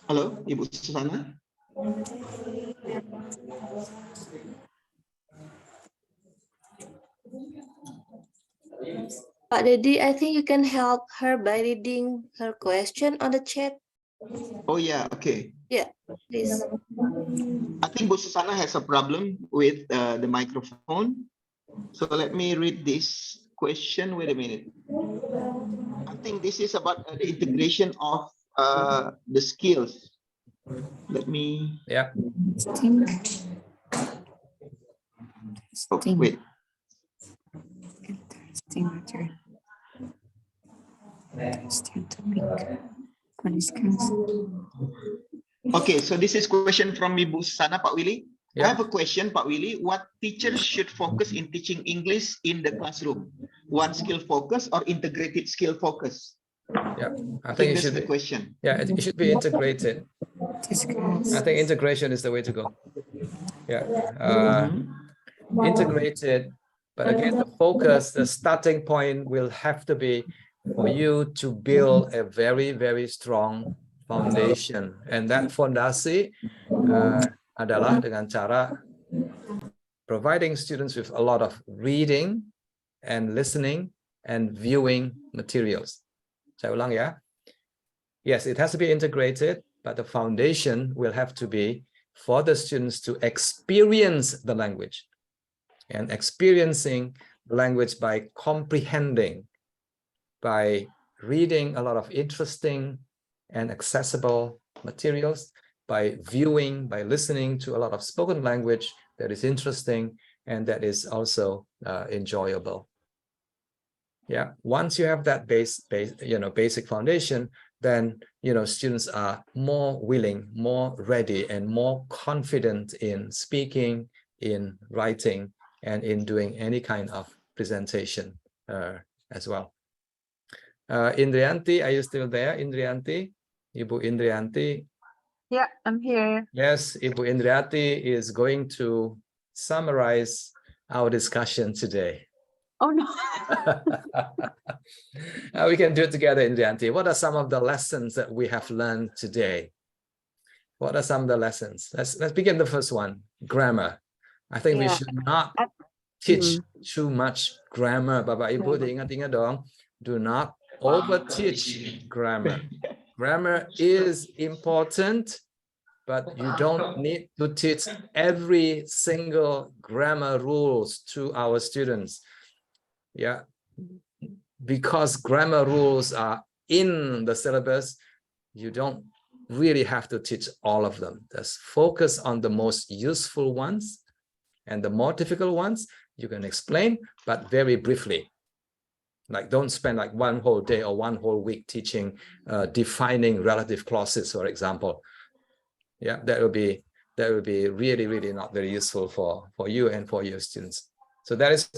Halo, Ibu Susana. Pak Dedi, I think you can help her by reading her question on the chat. Oh yeah, okay. Yeah, please. I think Bu Susana has a problem with the microphone. So let me read this question. Wait a minute. I think this is about the integration of the skills. Let me. Yeah. Oh, wait. Okay, so this is question from Ibu Susana, Pak Willy. I have a question, Pak Willy. What teachers should focus in teaching English in the classroom? One skill focus or integrated skill focus? Yeah, I think it should be. Question. Yeah, it should be integrated. I think integration is the way to go. Yeah, integrated. But again, the focus, the starting point will have to be for you to build a very, very strong foundation. And that fondasi adalah dengan cara providing students with a lot of reading and listening and viewing materials. Saya ulang ya. Yes, it has to be integrated, but the foundation will have to be for the students to experience the language. And experiencing the language by comprehending, by reading a lot of interesting and accessible materials, by viewing, by listening to a lot of spoken language that is interesting and that is also enjoyable. Yeah, once you have that basic foundation, then students are more willing, more ready, and more confident in speaking, in writing, and in doing any kind of presentation as well. Indrianti, are you still there? Indrianti, Ibu Indrianti. Yeah, I'm here. Yes, Ibu Indrianti is going to summarize our discussion today. Oh no. We can do it together, Indrianti. What are some of the lessons that we have learned today? What are some of the lessons? Let's begin the first one, grammar. I think we should not teach too much grammar. Bapak Ibu diingat-ingat dong. Do not over-teach grammar. Grammar is important, but you don't need to teach every single grammar rules to our students. Yeah, because grammar rules are in the syllabus, you don't really have to teach all of them. Just focus on the most useful ones, and the more difficult ones, you can explain, but very briefly. Like don't spend like one whole day or one whole week teaching defining relative clauses, for example. Yeah, that will be really, really not very useful for you and for your students. So that is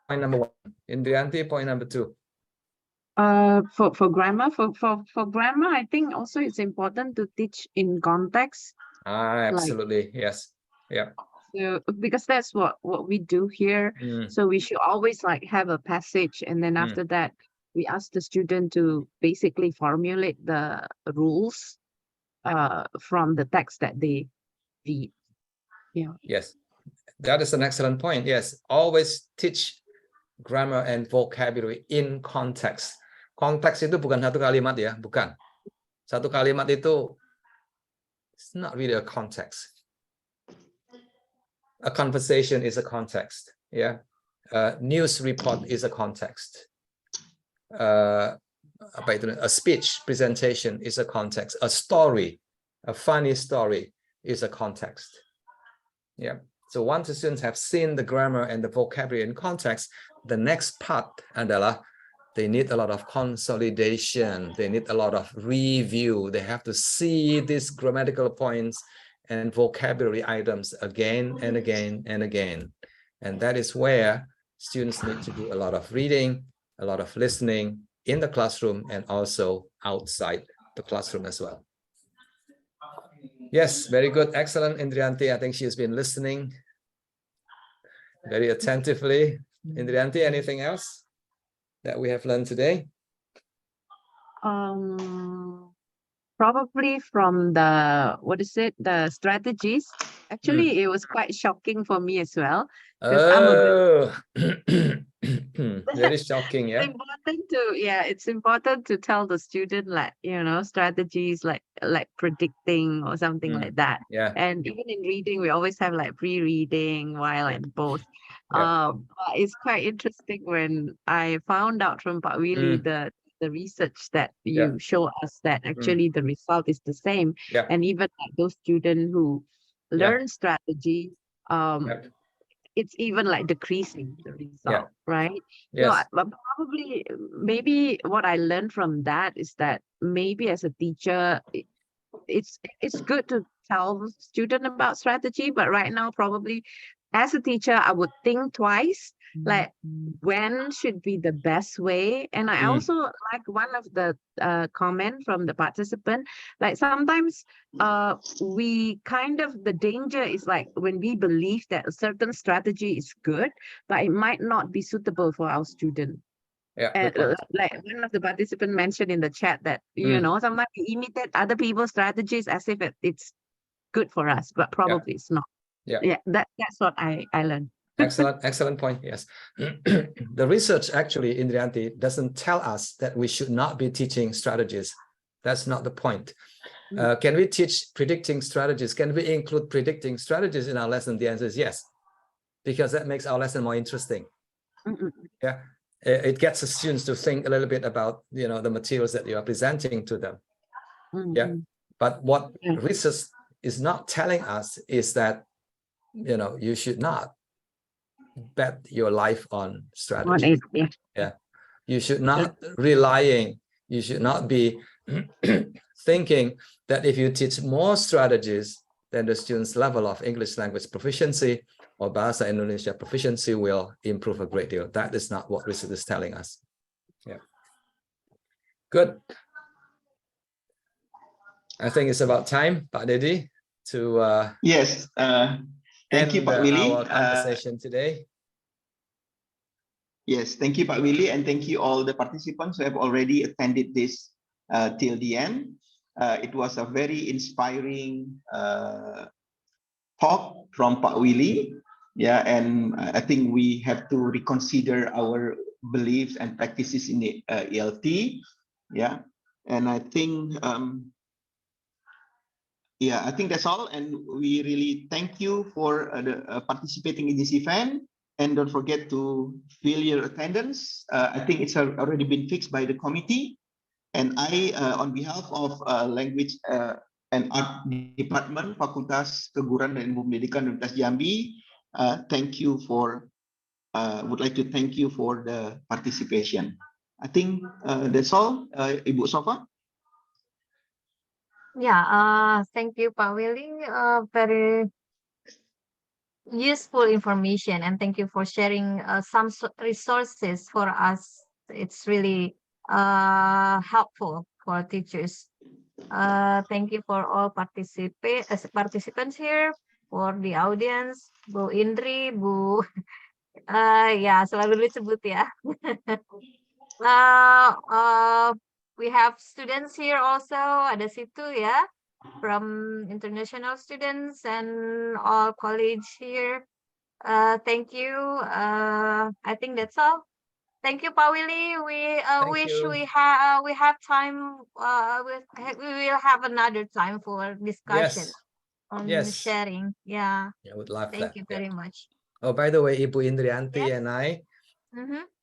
point number one. Indrianti, point number two. For grammar, for grammar, I think also it's important to teach in context. Absolutely, yes. Yeah. So because that's what we do here. So we should always like have a passage, and then after that we ask the student to basically formulate the rules from the text that they read. Yeah. Yes, that is an excellent point. Yes, always teach grammar and vocabulary in context. Konteks itu bukan satu kalimat ya, bukan. Satu kalimat itu it's not really a context. A conversation is a context. Yeah, a news report is a context. A speech presentation is a context. A story, a funny story is a context. Yeah. So once the students have seen the grammar and the vocabulary in context, the next part adalah they need a lot of consolidation. They need a lot of review. They have to see these grammatical points and vocabulary items again and again and again. And that is where students need to do a lot of reading, a lot of listening in the classroom and also outside the classroom as well. Yes, very good. Excellent, Indrianti. I think she's been listening very attentively. Indrianti, anything else that we have learned today? Probably from the strategies. Actually, it was quite shocking for me as well. Because I'm a bit very shocking, yeah. It's important to tell the student, like, strategies like predicting or something like that. Yeah. And even in reading, we always have like pre-reading, while and both. But it's quite interesting when I found out from Pak Willy the research that you show us that actually the result is the same. And even like those students who learn strategy, it's even like decreasing the result, right? Yes. So probably maybe what I learned from that is that maybe as a teacher, it's good to tell student about strategy, but right now probably as a teacher, I would think twice, like when should be the best way. And I also like one of the comment from the participant, like sometimes we kind of, the danger is like when we believe that a certain strategy is good, but it might not be suitable for our student. And like one of the participants mentioned in the chat that, sometimes we imitate other people's strategies as if it's good for us, but probably it's not. Yeah, that's what I learned. Excellent point. Yes. The research actually, Indrianti, doesn't tell us that we should not be teaching strategies. That's not the point. Can we teach predicting strategies? Can we include predicting strategies in our lesson? The answer is yes, because that makes our lesson more interesting. Yeah. It gets the students to think a little bit about, the materials that you are presenting to them. Yeah. But what research is not telling us is that, you should not bet your life on strategy. Yeah. You should not you should not be thinking that if you teach more strategies, then the students' level of English language proficiency or Bahasa Indonesia proficiency will improve a great deal. That is not what research is telling us. Yeah. Good. I think it's about time, Pak Dedi, to yes. Thank you, Pak Willy. Our conversation today. Yes, thank you, Pak Willy, and thank you all the participants who have already attended this till the end. It was a very inspiring talk from Pak Willy. Yeah, and I think we have to reconsider our beliefs and practices in the ELT. Yeah, and I think I think that's all. And we really thank you for participating in this event. And don't forget to fill your attendance. I think it's already been fixed by the committee. And I, on behalf of Language and Art Department, Fakultas Keguruan dan Ilmu Pendidikan Universitas Jambi, would like to thank you for the participation. I think that's all, Ibu Sofa. Yeah, thank you, Pak Willy. Very useful information, and thank you for sharing some resources for us. It's really helpful for teachers. Thank you for all participants here, for the audience, Bu Indri, Bu ya selalu disebut ya. We have students here also, ada situ ya, from international students and all colleagues here. Thank you. I think that's all. Thank you, Pak Willy. We we have time. We will have another time for discussion on sharing. Yeah. I would love Thank that. you very much. Oh, by the way, Ibu Indrianti and I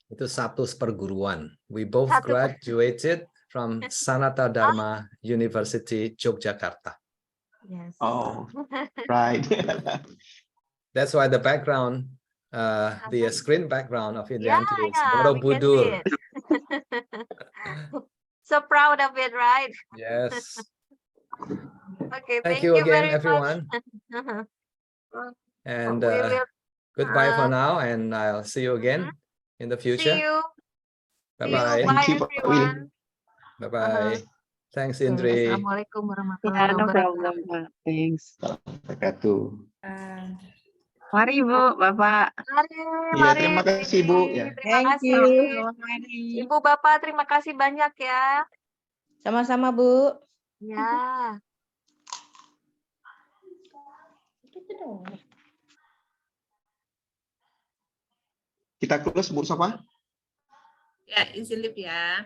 itu satu perguruan. We both graduated from Sanata Dharma University, Yogyakarta. Yes. Oh, right. That's why the background, the screen background of Indrianti is we can see Borobudur. it. So proud of it, right? Yes. Okay, Thank thank you you again, very everyone. much. And We will goodbye for now, and I'll see you again in the see future. you. Bye-bye. Bye, everyone. Bye-bye. Thanks, Indri. Assalamualaikum warahmatullahi Yeah, no wabarakatuh. problem, Pak. Thanks. Wabarakatuh. Mari Bu, Bapak. Iya, terima kasih Bu. Ya. Terima Thank kasih. you. Ibu Bapak, terima kasih banyak ya. Sama-sama Bu. Ya. Kita close Bu Sofa. Ya, izin live ya.